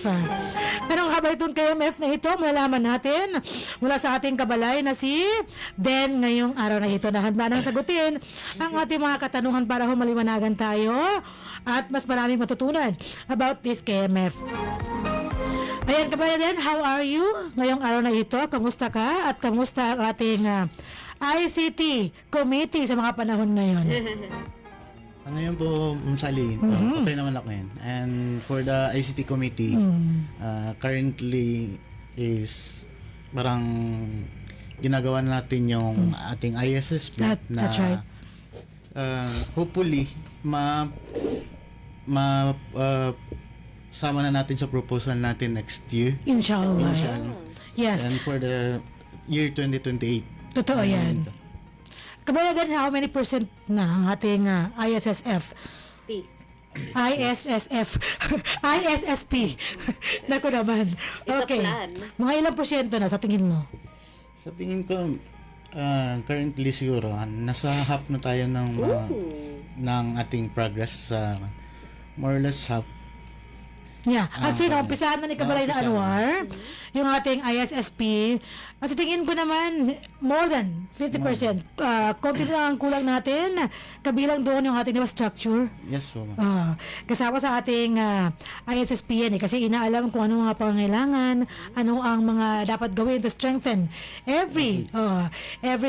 Anong habay itong KMF na ito? Malalaman natin mula sa ating Kabalay na si Den ngayong araw na ito. Nahanda nang sagutin ang ating mga katanungan para maliwanagan tayo at mas maraming matutunan about this KMF. Ayan, Kabalay Den, how are you ngayong araw na ito? Kamusta ka? At kamusta ang ating ICT committee sa mga panahon ngayon? Sa ngayon po, Sally, okay naman ako ngayon. And for the ICT committee, currently is parang ginagawa natin yung ating ISS That's right. Hopefully sama na natin sa proposal natin next year. Inshallah. Yes. And for the year 2028. Totoo yan. Kabalay din, how many percent na ang ating ISSF? ISSP. Naku naman. Okay. Mga ilang porsyento na sa tingin mo? Sa tingin ko, currently siguro, nasa half na tayo ng ating progress sa more or less half. Yeah. At so, umpisahan na ni Kabalay na Anwar, yung ating ISSP. At sa tingin ko naman, more than 50%. Konti lang ang kulang natin. Kabilang doon yung ating structure. Yes, po. Kasama sa ating ISSP yan kasi inaalam kung ano mga pangangailangan, ano ang mga dapat gawin to strengthen every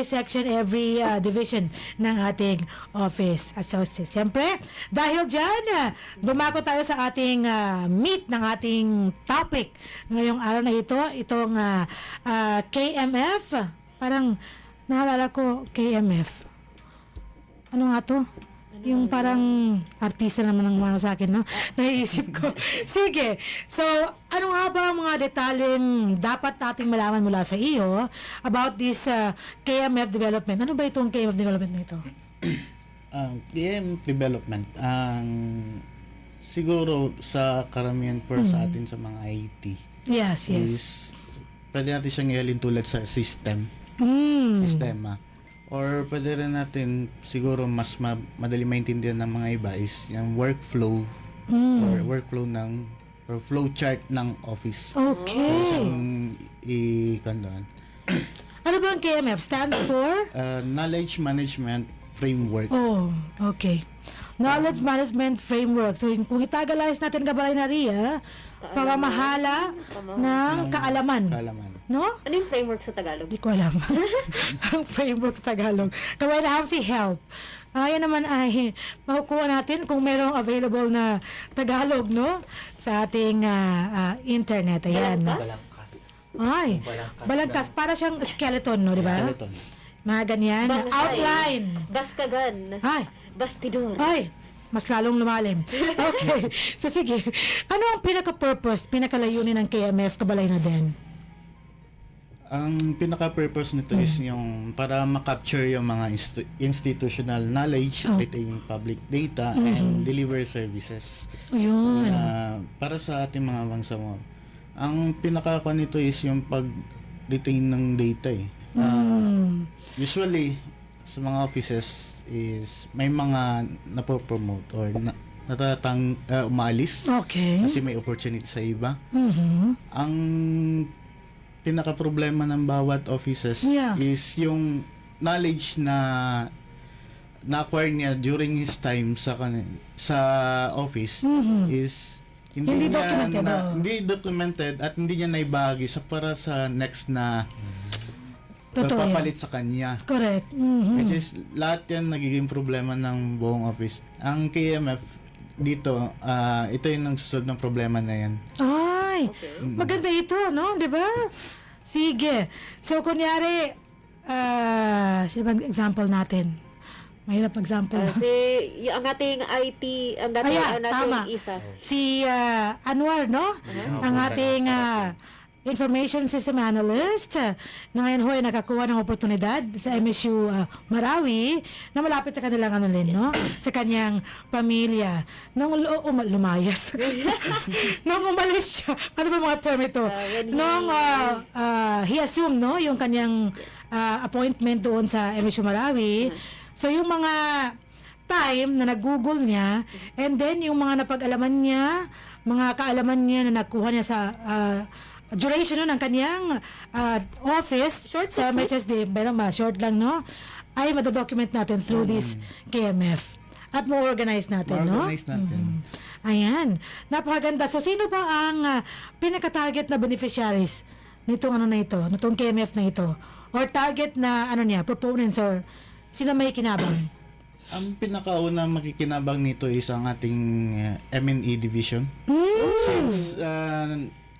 section, every division ng ating office. So, siyempre, dahil dyan, dumako tayo sa ating meet ng ating topic ngayong araw na ito, itong KMF. Parang naalala ko KMF. Ano nga to? Yung parang artista naman ng mga sa akin, no? Naiisip ko. Sige. So, ano nga ba ang mga detalyeng dapat nating malaman mula sa iyo about this KMF development? Ano ba itong KMF development na ito? game development, siguro sa karamihan for sa atin sa mga IT Yes, yes. is pwede natin siyang ihalin tulad sa sistema. Or pwede rin natin siguro mas madali maintindihan ng mga iba is yung workflow or flow chart ng office. Pwede Okay. siyang i-kandoan. Ano ba ang KMF? Stands for? Knowledge Management Framework. Oh, okay. Knowledge Management Framework. So, kung itagalize natin kabalay na Ria, pamamahala ng kaalaman. Kaalaman. No? Ano yung framework sa Tagalog? Hindi ko alam. Ang framework sa Tagalog. Kaway na si help. Yan naman ay makukuha natin kung merong available na Tagalog, no? Sa ating internet. Ayan. Balangkas. Ay, balangkas. Para siyang skeleton, no? Di ba? Skeleton. Mga ganyan. Banghay. Outline. Baskagan. Ay. Bastidor. Ay, mas lalong lumalim. Okay. So, sige. Ano ang pinaka-purpose, pinaka-layunin ng KMF kabalay na din? Ang pinaka-purpose nito is yung para ma-capture yung mga institutional knowledge, retain public data, and deliver services. Ayun. Para sa ating mga bangsamoro. Ang pinaka nito is yung pag-retain ng data eh. Usually, sa mga offices is may mga napopromote or umalis Okay. kasi may opportunity sa iba. Ang pinaka-problema ng bawat offices Yeah. is yung knowledge na na-acquire niya during his time sa office is Hindi documented, hindi documented at hindi niya naibahagi para sa next na Totoo yan. papalit sa kanya. Correct. Which is, lahat yan nagiging problema ng buong office. Ang KMF dito, ito yung nagsusolve ng problema na yan. Ay, maganda ito, no? Di ba? Sige. So, kunyari, sino bang example natin? Mahirap example. Ang ating IT, ang dating Ayan, tama. isa. Si Anwar, no? Ang ating Information System Analyst na ngayon ho'y nakakuha ng oportunidad sa MSU Marawi na malapit sa kanilang no? Sa kanyang pamilya. Nung lumayas. Nung umalis siya. Ano ba mga term ito? Nung he assumed, no? Yung kanyang appointment doon sa MSU Marawi. So, yung mga time na nag-google niya and then yung mga napag-alaman niya, mga kaalaman niya na nakuha niya sa duration ng kanyang office sa MHSD, pero short lang, no? Ay madadocument natin through this KMF. At mo-organize natin, no? Ma-organize natin. Ayan. Napakaganda. So, sino ba ang pinaka-target na beneficiaries nitong na ito, nitong KMF na ito? Or target na, proponents or sino may kinabang? Ang pinakauna makikinabang nito is ang ating M&E division. Since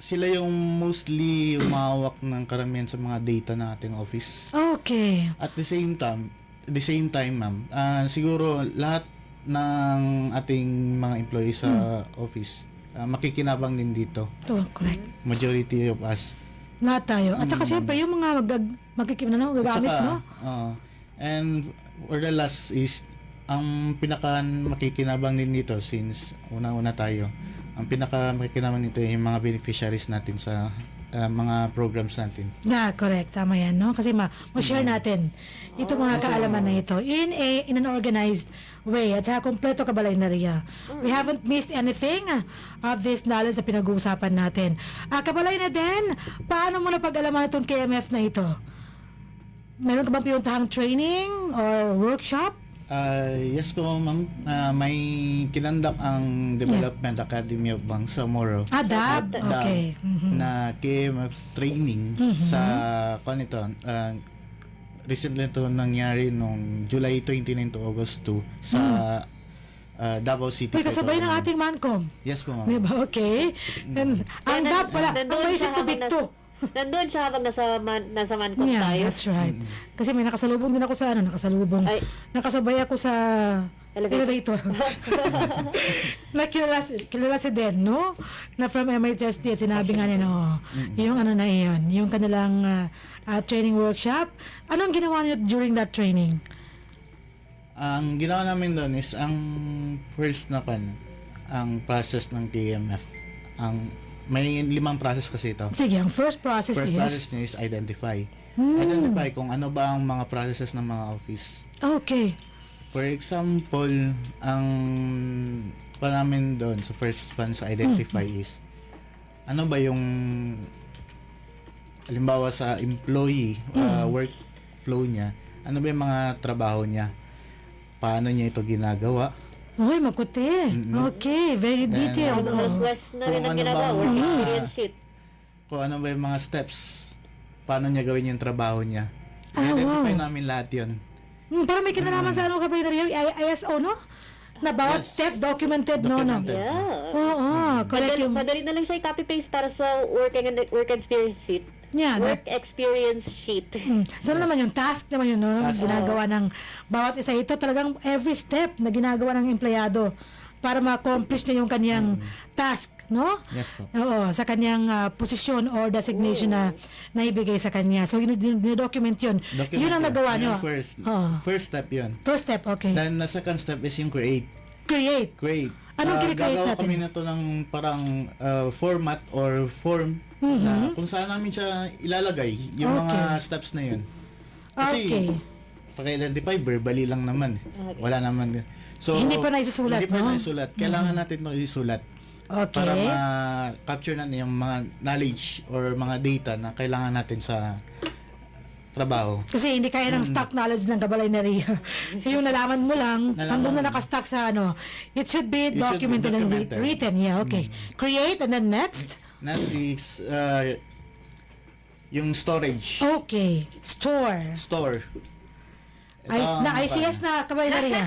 sila yung mostly umawak ng karamihan sa mga data ng ating office. Okay. At the same time, ma'am, siguro lahat ng ating mga employees sa office makikinabang din dito. To, correct. Majority of us. Lahat tayo. At saka siyempre yung mga gagamit, no? And for the last is ang pinaka makikinabang din dito since una-una tayo. Ang pinaka makikinabang nito yung mga beneficiaries natin sa mga programs natin. Correct. Tama yan, no? Kasi ma-share natin itong mga kaalaman na ito in an organized way. At saka kompleto kabalay na Ria. We haven't missed anything of this knowledge na pinag-uusapan natin. Kabalay na din, paano mo na pag-alaman itong KMF na ito? Meron ka bang pinuntahang training or workshop? Yes po, ma'am. May kinandak ang Development Academy of Bangsamoro. DAB. Okay. Na KMF training sa recently ito nangyari nung July 29 to August 2 sa Davao City. May kasabay ng ating Mancom. Yes po, ma'am. Diba? Okay. And ang DAB pala, ang maisip to big to. Nandun siya habang nasa Mancom Yeah, tayo. that's right. Kasi may nakasalubong din ako sa nakasabay ako sa elevator. Na kilala si Den, no? Na from MHSD at sinabi nga niya, no, yung na iyon, yung kanilang training workshop. Anong ginawa niyo during that training? Ang ginawa namin doon is ang first na ang process ng TMF. May 5 process kasi ito. Sige, ang first process First is... process niya is identify. Identify kung ano ba ang mga processes ng mga office. Okay. For example, ang pa namin doon sa first one sa identify is ano ba yung halimbawa sa employee workflow niya, ano ba yung mga trabaho niya, paano niya ito ginagawa. Okay, makuti. Okay, very Then, detailed. Halos Oh. quest na rin Kung ang ano ginagawa, bang work mga- experience sheet. Kung ano ba yung mga steps, paano niya gawin yung trabaho niya. Ah, Identify wow. namin lahat yun. Parang may kinalaman sa ano ka ba yung ISO, no? Na bawat Yes. step documented, no? Documented. Yeah. Oo, correct yung... Madali na lang siya i-copy-paste para sa work experience sheet. Yeah, Work experience sheet. So ano naman yung task naman yun, no? Task. Ginagawa ng bawat isa. Ito talagang every step na ginagawa ng empleyado para ma-accomplish na yung kanyang task, no? Yes po. Oo, sa kanyang posisyon or designation na naibigay sa kanya. So, document yun. Document Yun ang yun. nagawa Yun nyo. yung first. Oo. First step yun. First step, okay. Then, the second step is yung create. Create. Create. Anong kini-create Gagawa natin? kami na to ng parang format or form na kung saan namin siya ilalagay yung mga steps na yun. Kasi, Okay. pag-identify, verbally lang naman. Wala naman. So, Hindi pa naisusulat, Hindi pa no? naisulat. Kailangan natin ito isulat Okay. para ma-capture natin yung mga knowledge or mga data na kailangan natin sa trabaho. Kasi hindi kaya ng stock knowledge ng Kabalay na Ria. Yung nalaman mo lang, nandun na nakastock sa ano. It should be It should be documented and documented. written. Yeah, okay. Create and then next? Next is yung storage. Okay. Store. Store. Ito ang ICS na Kabalay na Ria.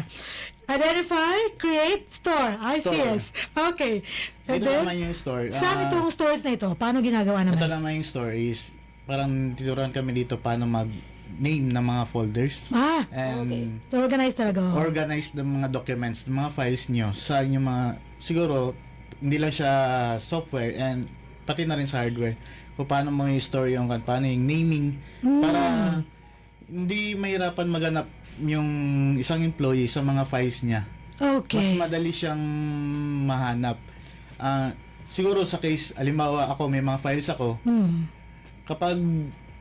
Identify, create, store. ICS. Okay. And Ito then, naman yung store. saan itong stores na ito? Paano ginagawa Ito naman? naman yung store is parang tinuruan kami dito paano mag-name ng mga folders. And So organized talaga. organize ng mga documents, ng mga files nyo sa inyong mga, siguro, hindi lang siya software and pati na rin sa hardware. Kung paano mo i-store yung, paano yung naming, para hindi mahirapan maganap yung isang employee sa mga files niya. Okay. Mas madali siyang mahanap. Siguro sa case, alimbawa ako, may mga files ako, kapag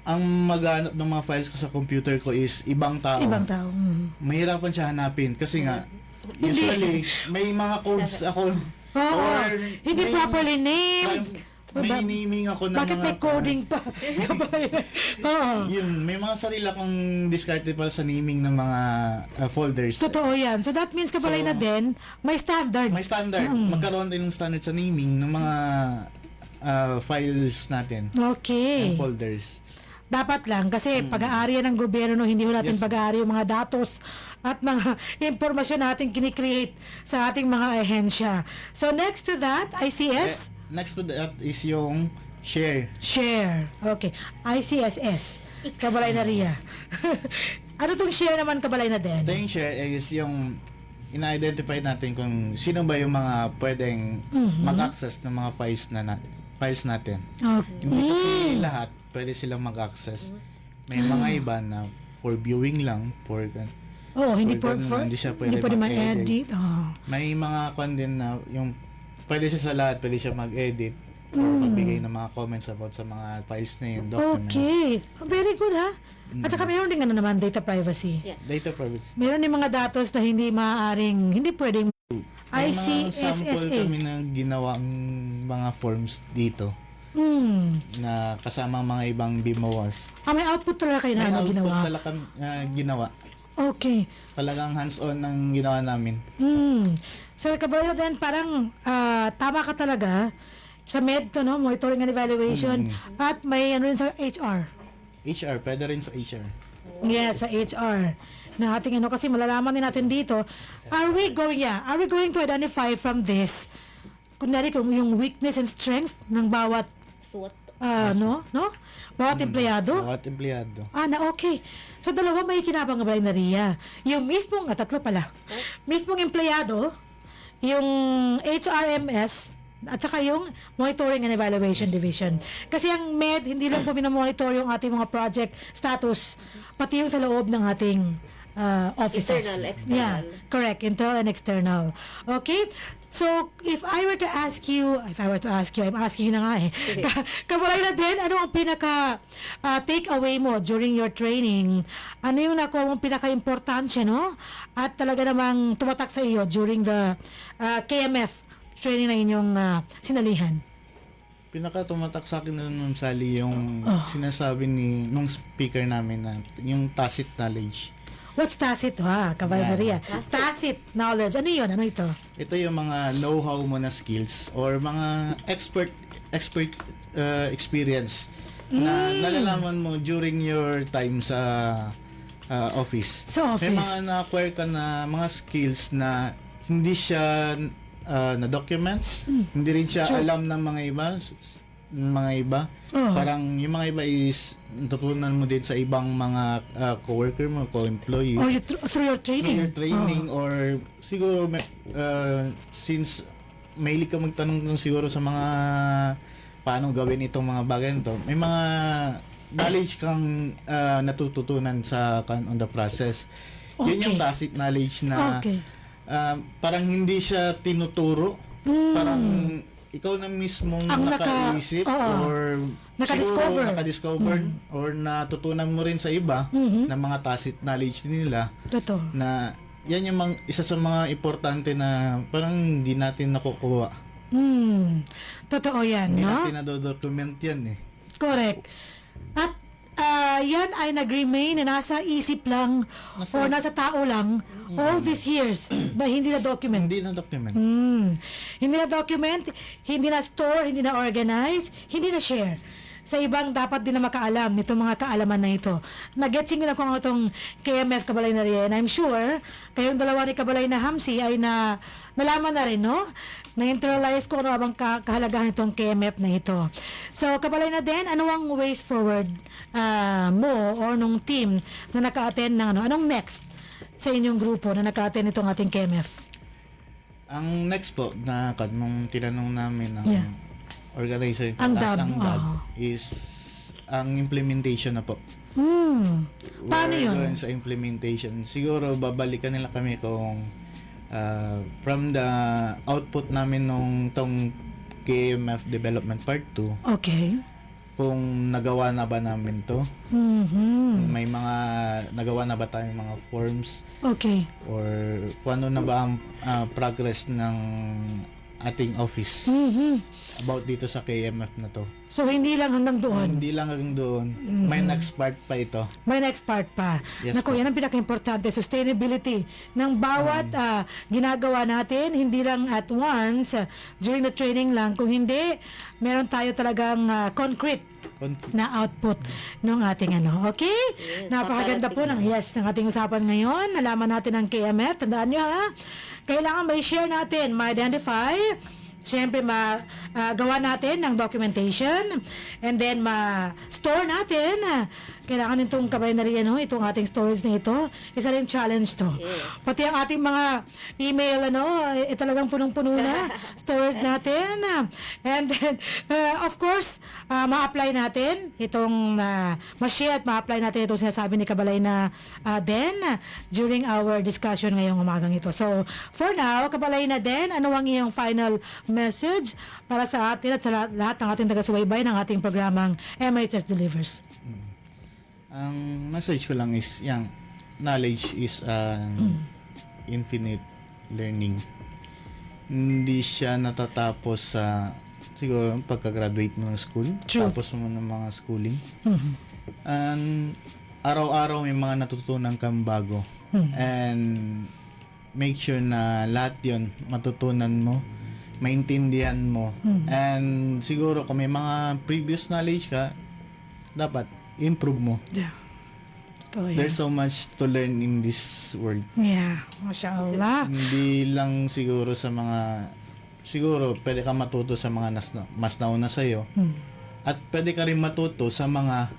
ang maghanap ng mga files ko sa computer ko is ibang tao, Ibang tao. mahirapan siya hanapin kasi nga usually may mga codes ako Oo. or Hindi may- properly named. may naming ako ng Bakit mga may coding pa? Oo. yun, may mga sarili akong discarded para sa naming ng mga folders. Totoo yan. So that means Kabalay So, na din, may standard. May standard. Magkaroon din ng standard sa naming ng mga files natin Okay. and folders. Dapat lang kasi pag-aari yan ng gobyerno, hindi mo natin Yes. pag-aari yung mga datos at mga impormasyon natin kinikreate sa ating mga ahensya. So next to that, ICS, Next to that is yung share. share. Okay. ICSS. Kabalay na Ria. Ano tong share naman Kabalay na din? Ito yung share is yung ina-identify natin kung sino ba yung mga pwedeng mag-access ng mga files natin. Okay. Hindi kasi lahat pwede silang mag-access. May mga iba na for viewing lang, for Oh, hindi For po ganun, hindi siya pwede pwede mag-edit. ma-edit. Oh. may mga kwan din na yung pwede siya sa lahat, pwede siya mag-edit or magbigay ng mga comments about sa mga files na yun, documents. Okay. Very good ha. At saka meron din ano naman, data privacy. Yeah. Data privacy. Meron din mga datos na hindi maaaring, hindi pwedeng May mga sample ICSSA. kami na ginawang mga forms dito na kasama mga ibang BMOAs. May output talaga kayo na May ano output ginawa. talagang ginawa. Okay. Talagang hands-on ang ginawa namin. So, Kabalay din, parang tama ka talaga sa MEDTO, no? Monitoring and Evaluation. At may ano rin sa HR. HR, pwede rin sa HR. Yes, sa HR. Na ating ano, kasi malalaman din natin dito, are we going to identify from this, kunwari kung yung weakness and strength ng bawat, SWOT. no? Bawat empleyado? Bawat empleyado. Okay. So, dalawa may kinabang Kabalay na Ria. Yung mismong, tatlo pala. Mismong empleyado, yung HRMS, At saka yung Monitoring and Evaluation Division. Kasi ang MED, hindi lang po minomonitor yung ating mga project status, pati yung sa loob ng ating offices. Internal, external. Yeah, correct. Internal and external. Okay? So, if I were to ask you, I'm asking you na nga eh. Kabalay na din, ano ang pinaka take-away mo during your training? Ano yung nakuha mong pinaka-importansya, no? At talaga namang tumatak sa iyo during the KMF training na inyong sinalihan? Pinaka tumatak sa akin nun, Sally, yung sinasabi nung speaker namin na yung tacit knowledge. What's tacit, Kabay Maria? Tacit knowledge. Ano yun? Ano ito? Ito yung mga know-how mo na skills or mga expert experience na nalalaman mo during your time sa office. Sa office. May mga na-acquire ka na mga skills na hindi siya na-document, hindi rin siya alam ng mga iba. Parang yung mga iba is natutunan mo din sa ibang mga co-worker mo, co-employees. Or through your training? Through your training or siguro since mahilig ka magtanong siguro sa mga paano gawin itong mga bagay nito, may mga knowledge kang natututunan on the process. Yun yung tacit knowledge na parang hindi siya tinuturo. Parang ikaw na mismo ang nakaisip or nakadiscover or natutunan mo rin sa iba na mga tacit knowledge nila. Totoo. Na yan yung isa sa mga importante na parang hindi natin nakukuha. Totoo yan, Hindi no? natin nadodocument yan eh. Correct. At yan ay nag-remain na nasa isip lang o nasa tao lang all these years na hindi na-document. Hindi na-document. Hindi na-document, hindi na-store, hindi na-organize, hindi na-share. Sa ibang dapat din na makaalam nitong mga kaalaman na ito. Nag-getching na kung itong KMF Kabalay na rin. I'm sure, kayong dalawa ni Kabalay na Hamsi ay nalaman na rin, no? Na-internalize ko ano abang kahalagahan itong KMF na ito. So, Kabalay na din, ano ang ways forward mo or nung team na naka-attend ng anong next sa inyong grupo na naka-attend itong ating KMF? Ang next po na nung tinanong namin ng organizer Ang taas DAB, ng DAB is ang implementation na po. Paano yun? We're going sa implementation. Siguro babalikan nila kami kung from the output namin nung tong KMF Development Part 2, Okay. kung nagawa na ba namin to. May mga nagawa na ba tayong mga forms Okay. or kung ano na ba ang progress ng ating office about dito sa KMF na to. So, hindi lang hanggang doon. Hindi lang rin doon. May next part pa ito. May next part pa. Yes, Naku, po. yan ang pinaka-importante. Sustainability ng bawat ginagawa natin, hindi lang at once, during the training lang. Kung hindi, meron tayo talagang concrete na output ng ating ano. Okay? Yes, Napakaganda po ng ating usapan ngayon. Nalaman natin ang KMF. Tandaan nyo kailangan may share natin, ma-identify, siyempre gawa natin ng documentation, and then ma-store natin. Kailangan itong Kabay na rin, itong ating storage na ito. Isa rin challenge to. Yes. Pati ang ating mga email, talagang punong-puno na storage natin. And then, of course, ma-apply natin itong, ma-share at ma-apply natin itong sinasabi ni Kabalay na then during our discussion ngayong umagang ito. So, for now, Kabalay na din, ano ang iyong final message para sa atin at sa lahat ng ating taga-subaybay ng ating programang MHS Delivers? Ang message ko lang is yung knowledge is infinite learning. Hindi siya natatapos sa siguro pagka-graduate mo ng school, True. tapos mo ng mga schooling. And araw-araw may mga natutunan kang bago. And make sure na lahat 'yon matutunan mo, maintindihan mo. And siguro kung may mga previous knowledge ka, dapat improve mo. Yeah. Ito, yan. There's so much to learn in this world. Yeah, mashallah. Hindi lang siguro sa mga siguro pwede ka matuto sa mga mas nauna sa iyo. At pwede ka rin matuto sa mga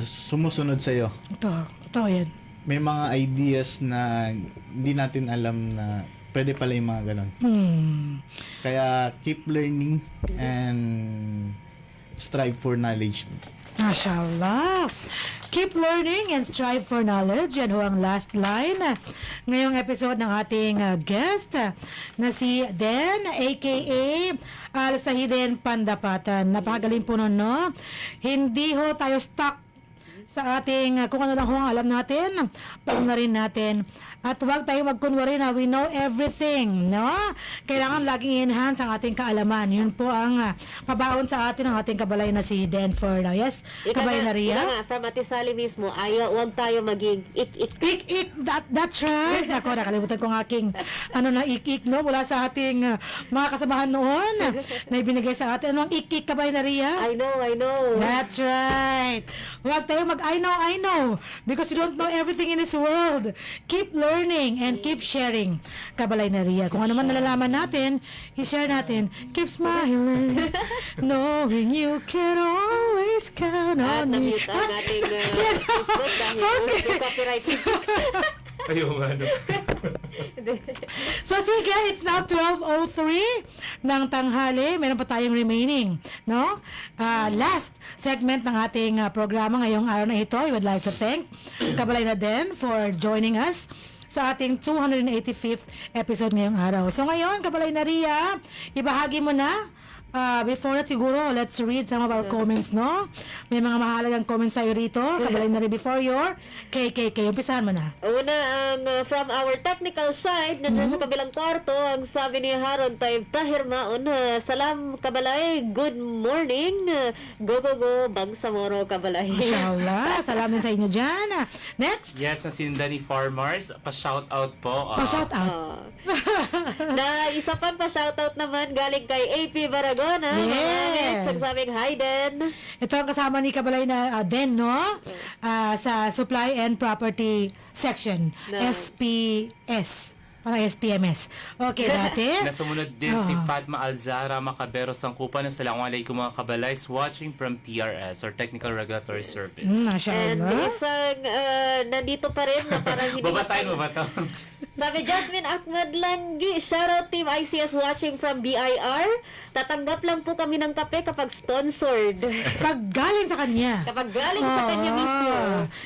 sumusunod sa iyo. Ito yan. May mga ideas na hindi natin alam na pwede pala yung mga ganon. Kaya keep learning and strive for knowledge. Mashallah. Keep learning and strive for knowledge. Yan ho ang last line ngayong episode ng ating guest na si Den, aka Al-Sahiden Pandapatan. Napakagaling po nun, no? Hindi ho tayo stuck sa ating kung ano lang ho ang alam natin, pag na rin natin. At huwag tayo magkunwari na we know everything, no? Kailangan laging enhance ang ating kaalaman. Yun po ang pabaon sa atin ng ating kabalay na si Denford. Yes, kabalay na Ria? Ika nga, from Ate Sally mismo, huwag tayo maging ik-ik. That's right. Nako, nakalimutan ko ng aking ik-ik, no? Mula sa ating mga kasamahan noon na ibinigay sa atin. Ano ang ik-ik, kabalay na Ria? I know. That's right. Huwag tayo I know. Because you don't know everything in this world. Keep learning and keep sharing. Kabalay na Ria. Kung ano man nalalaman natin, i-share natin. Keep smiling, knowing you can always count At on me. na-mute ang ating Facebook dahil may copyright. Ayun nga, no? So sige, it's now 12:03 ng tanghali. Meron pa tayong remaining, no? Last segment ng ating programa ngayong araw na ito. I would like to thank Kabalay na Den for joining us sa ating 285th episode ngayong araw. So ngayon, Kabalay na Ria, ibahagi mo na. Before that siguro, let's read some of our comments, no? May mga mahalagang comments tayo rito. Kabalay na rin before your KKK. Umpisahan mo na. Una, from our technical side, nandiyan sa kabilang kwarto, ang sabi ni Haron Taib Tahir Maun, salam Kabalay, good morning, go, Bangsamoro Kabalay. Mashallah. Salamin sa inyo dyan. Next. Yes, na sinda ni Farmers, pa-shoutout po. Pa-shout out. Na isa pang pa-shoutout naman galing kay AP Baragona. Yes. Ang sabing hi, Den. Ito ang kasama ni Kabalay na Den, no? Sa Supply and Property Section. Na- SPS. Parang SPMS. Okay, dati. Nasumunod din si Fatma Alzara Macabero Sangkupan. Assalamualaikum mga kabalays, watching from TRS or Technical Regulatory Service. And Mashallah. isang nandito pa rin na parang hindi Babasahin mo ba ito? Sabi Jasmine Ahmad Langgi, shoutout team ICS watching from BIR. Tatanggap lang po kami ng kape kapag sponsored. Pag galing sa kanya. Kapag galing sa kanya mismo.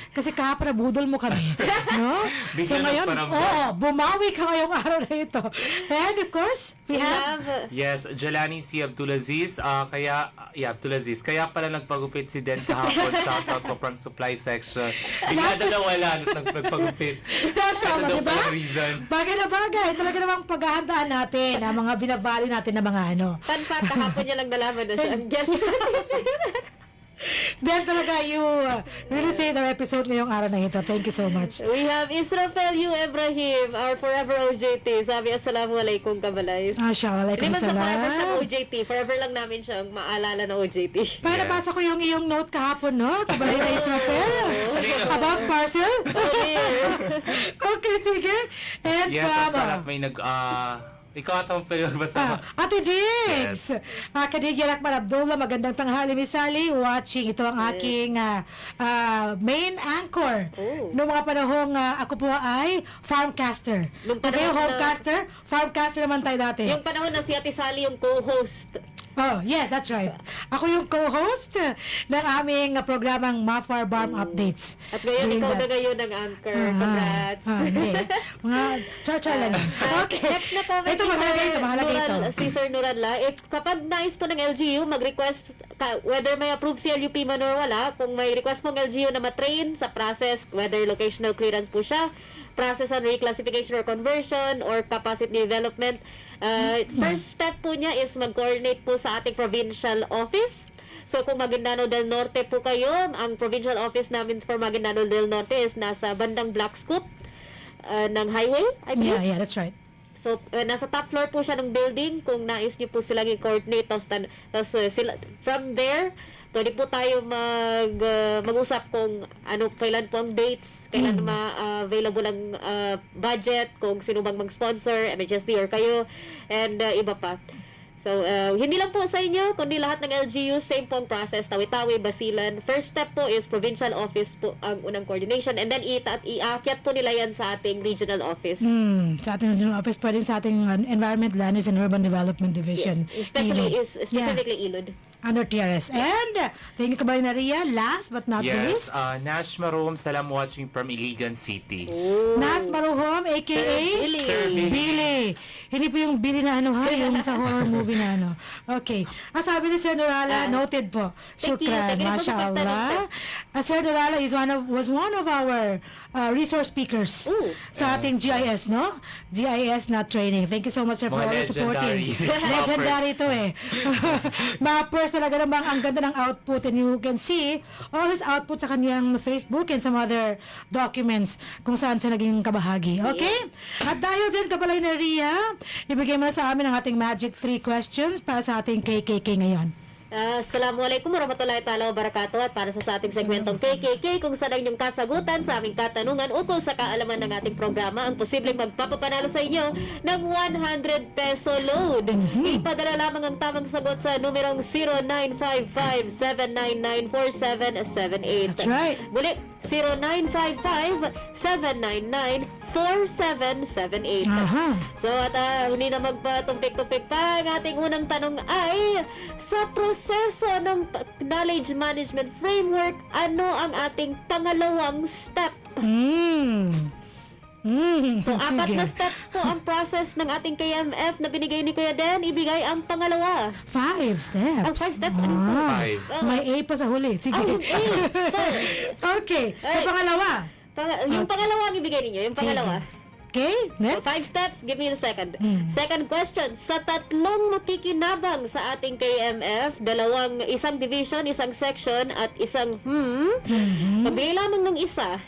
Kasi kahapon nabudol mo kami. No? So Bigyan ng ngayon, paramdam. bumawi ka ngayong araw na ito. And of course, we have Yes, Jelani si Abdulaziz. Abdulaziz. Kaya pala nagpagupit si Den kahapon. Shoutout po from supply section. Bigla na nawala nagpagupit. Mashallah, Ito daw diba? pala reason. Bagay na bagay. Talaga namang paghahandaan natin ang mga binabali natin na mga ano. Fun fact, kahapon niya lang nalaman na siya. Just Then talaga you really saved our episode ngayong araw na ito. Thank you so much. We have Israfel Yu Ibrahim, our forever OJT. Sabi, Assalamualaikum Kabalay. Mashallah. Hindi man sa forever siyang Salam. OJT. Forever lang namin siyang maalala na OJT. Para Yes. nabasa ko yung iyong note kahapon, no? Kabalay na Israel. About parcel. Okay, sige. And Yes, from... sa lahat may ikaw atang pwede magbasa. Ate Diggs! Yes. Kadigyan Akbar Abdullah, magandang tanghali, Miss Sally. Watching, ito ang aking main anchor. Oh. Noong mga panahong ako po ay farmcaster. Nung Okay, panahon na- homecaster, farmcaster naman tayo dati. Yung panahon na si Ate Sally yung co-host. Oh, yes, that's right. Ako yung co-host ng aming programang Mafar Farm Updates. At ngayon, Doing ikaw that. na ngayon ang anchor. Congrats. Hindi. Mga char-char lang. Okay. Next na comment Ito, mahalaga ito, mahalaga ito. Si Sir Nuralla. Kapag nais po ng LGU, mag-request, whether may approve si LUP man or wala, kung may request pong LGU na matrain sa process, whether locational clearance po siya, process on reclassification or conversion, or capacity development, first step po niya is mag-coordinate po sa ating provincial office. So kung Maguindanao del Norte po kayo, ang provincial office namin for Maguindanao del Norte is nasa bandang Black Scoop ng highway, I believe. Yeah, that's right. So, nasa top floor po siya ng building. Kung nais niyo po silang i-coordinate, sila, from there, pwede po tayo mag-usap kung kailan po ang dates, kailan available ang budget, kung sino bang mag-sponsor, MHSD or kayo, and iba pa. So, hindi lang po sa inyo, kundi lahat ng LGU, same pong process. Tawi-Tawi, Basilan. First step po is provincial office po ang unang coordination. And then, iakyat po nila yan sa ating regional office. Sa ating regional office, pwedeng sa ating Environment, Land Use and Urban Development Division. Yes, especially, Ilod. specifically Ilod. Under TRS. And, thank you, Kabayan Maria. Last but not the Yes, least, Nash Marom, salam watching from Iligan City. Nas Maruhom, a.k.a. Billy. Sir Billy. Billy. Hindi po yung Billy na ano ha, yung sa horror movie na ano. Okay. Sabi ni Sir Norala, noted po. Thank you. Shukran, Thank you po sa mashallah. Sir Norala was one of our resource speakers sa ating GIS, no? GIS na training. Thank you so much, sir, for Mga always supporting. legendary. Legendary to eh. Mappers talaga namang ang ganda ng output, and you can see all his output sa kanyang Facebook and some other documents kung saan siya naging kabahagi. Okay? At dahil dyan, Kabalay na Ria, ibigay mo na sa amin ang ating Magic 3 questions para sa ating KKK ngayon. Assalamualaikum warahmatullahi ta'ala wabarakatuh. At para sa ating segmentong KKK, kung saan ang inyong kasagutan sa aming katanungan ukol sa kaalaman ng ating programa ang posibleng magpapapanalo sa inyo ng 100 peso load. Ipadala lamang ang tamang sagot sa numerong 0955-799-4778. That's right. Muli, 0955-799-4778. Aha. So at hindi na magpatumpik-tumpik pa, ang ating unang tanong ay sa proseso ng knowledge management framework, ano ang ating pangalawang step? So apat na steps po ang process ng ating KMF na binigay ni Kuya Den. Ibigay ang pangalawa. 5 steps. Ang 5 steps. Ano po? 5. May A pa sa huli. Sige. Okay. Sa pangalawa. Yung pangalawa ang ibigay ninyo. Yung pangalawa. Okay, So, next. 5 steps, give me the second. Second question, sa tatlong makikinabang sa ating KMF, isang division, isang section, at isang pagbigay lamang ng isa,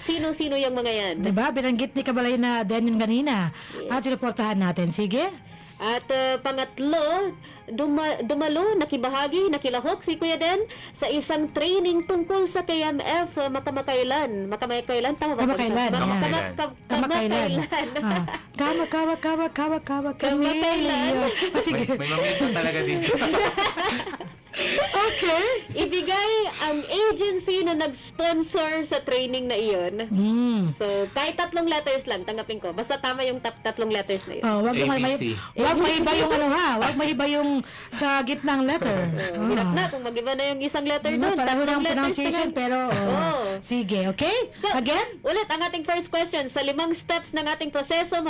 sino-sino yung mga yan? Diba? Binanggit ni Kabalay na Den yun kanina. At sinuportahan natin. Sige. At pangatlo, dumalo, nakibahagi, nakilahok si Kuya Den sa isang training tungkol sa KMF makamakailan. Tama ba? Kamakailan, yeah. Kamakailan. Kamakailan. Sige. May mamito talaga dito. Okay. Ibigay ang agency na nag-sponsor sa training na iyon. So, kahit 3 letters lang, tanggapin ko. Basta tama yung tatlong letters na yun. Wag ABC. maiba yung ano ha. Wag maiba yung sa gitnang letter. Hirap na kung mag-iba na yung isang letter doon. Pareho lang 3 letters pronunciation na pero sige, okay? So, Again? ulit, ang ating first question. Sa 5 steps ng ating proseso,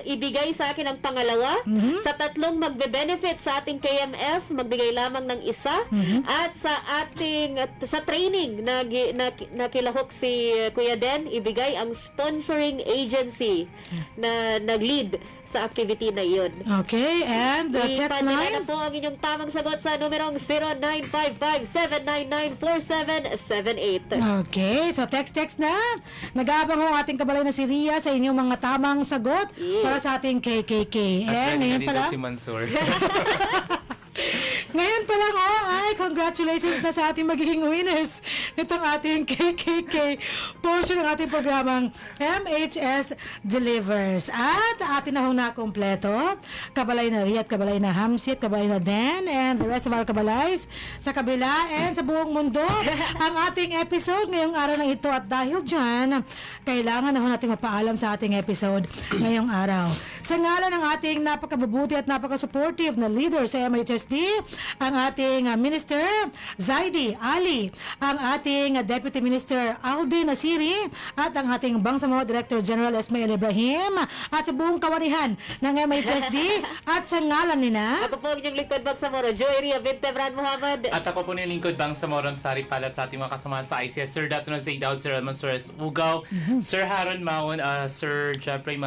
ibigay sa akin ang pangalawa. Sa 3 magbe-benefit sa ating KMF, magbigay lamang ng isa. At sa training na kilahok si Kuya Den, ibigay ang sponsoring agency na nag-lead sa activity na iyon. Okay, and text Ipadala line? na po ang inyong tamang sagot sa numerong 0955-799-4778. Okay, so text na. Nag-aabang ho ang ating Kabalay na si Ria sa inyong mga tamang sagot para sa ating KKK. At Ngayon dito pala, si Mansur. ngayon pa lang, ay, congratulations na sa ating magiging winners itong ating KKK portion ng ating programang MHS Delivers. At atin na hong nakompleto, Kabalay na Ria at Kabalay na Hamsit, Kabalay na Den, and the rest of our Kabalays sa kabila and sa buong mundo ang ating episode ngayong araw na ito. At dahil dyan, kailangan na ho natin mapaalam sa ating episode ngayong araw. Sa ngalan ng ating napakabubuti at napaka-supportive na leader sa MHSD, ang ating Minister Zaidi Ali, ang ating Deputy Minister Aldi Nasiri, at ang ating Bangsamoro Director General Esmail Ibrahim, at sa buong kawanihan ng MHSD, at sa ngalan nina Ako po ang inyong lingkod Bangsamoro, Joeria Bintebran Muhammad. At ako po ni lingkod bang sa Moram Sari Palat sa ating mga kasamahan sa ICS, Sir Datuno Zaydaud, Sir Elman Suarez Ugaw, Sir Haron Maon, Sir Jeffrey,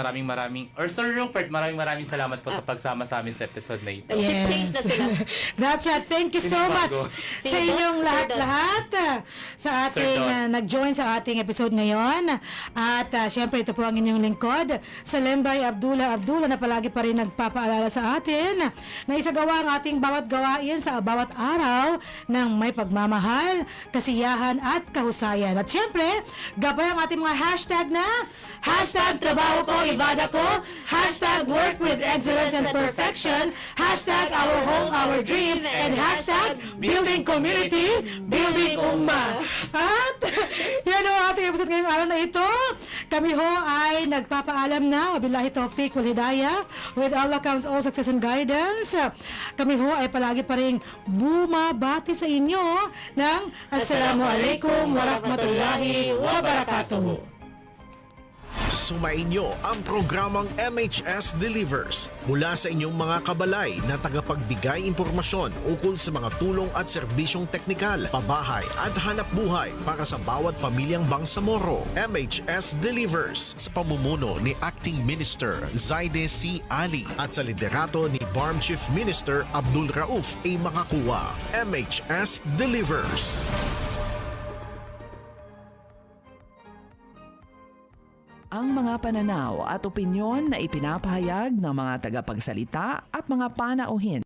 or Sir Rupert, maraming salamat po sa pagsama sa amin sa episode na ito. Change na sila. That's right. Thank you so much Sinibago. sa inyong Sino? lahat-lahat. Sa sa Sir ating Don. nag-join sa ating episode ngayon. At syempre, ito po ang inyong lingkod, Salembay Abdullah na palagi pa rin nagpapaalala sa atin na isagawa ang ating bawat gawain sa bawat araw ng may pagmamahal, kasiyahan at kahusayan. At syempre, gabay ang ating mga hashtag na hashtag trabaho ko, ibada ko, hashtag work with excellence and perfection, hashtag our home, our dream, and hashtag building community, building umma. At yan ang ating episode ngayong araw na ito. Kami ho ay nagpapaalam na, wabillahi taufiq wal hidayah, with Allah comes all success and guidance. Kami ho ay palagi pa rin bumabati sa inyo ng Assalamualaikum warahmatullahi wabarakatuh. Sumainyo ang programang MHS Delivers mula sa inyong mga kabalay na tagapagbigay impormasyon ukol sa mga tulong at serbisyong teknikal, pabahay at hanap buhay para sa bawat pamilyang Bangsamoro. MHS Delivers sa pamumuno ni Acting Minister Zaide C. Ali at sa liderato ni BARM Chief Minister Abdul Rauf A. Makakuwa. MHS Delivers. Ang mga pananaw at opinyon na ipinapahayag ng mga tagapagsalita at mga panauhin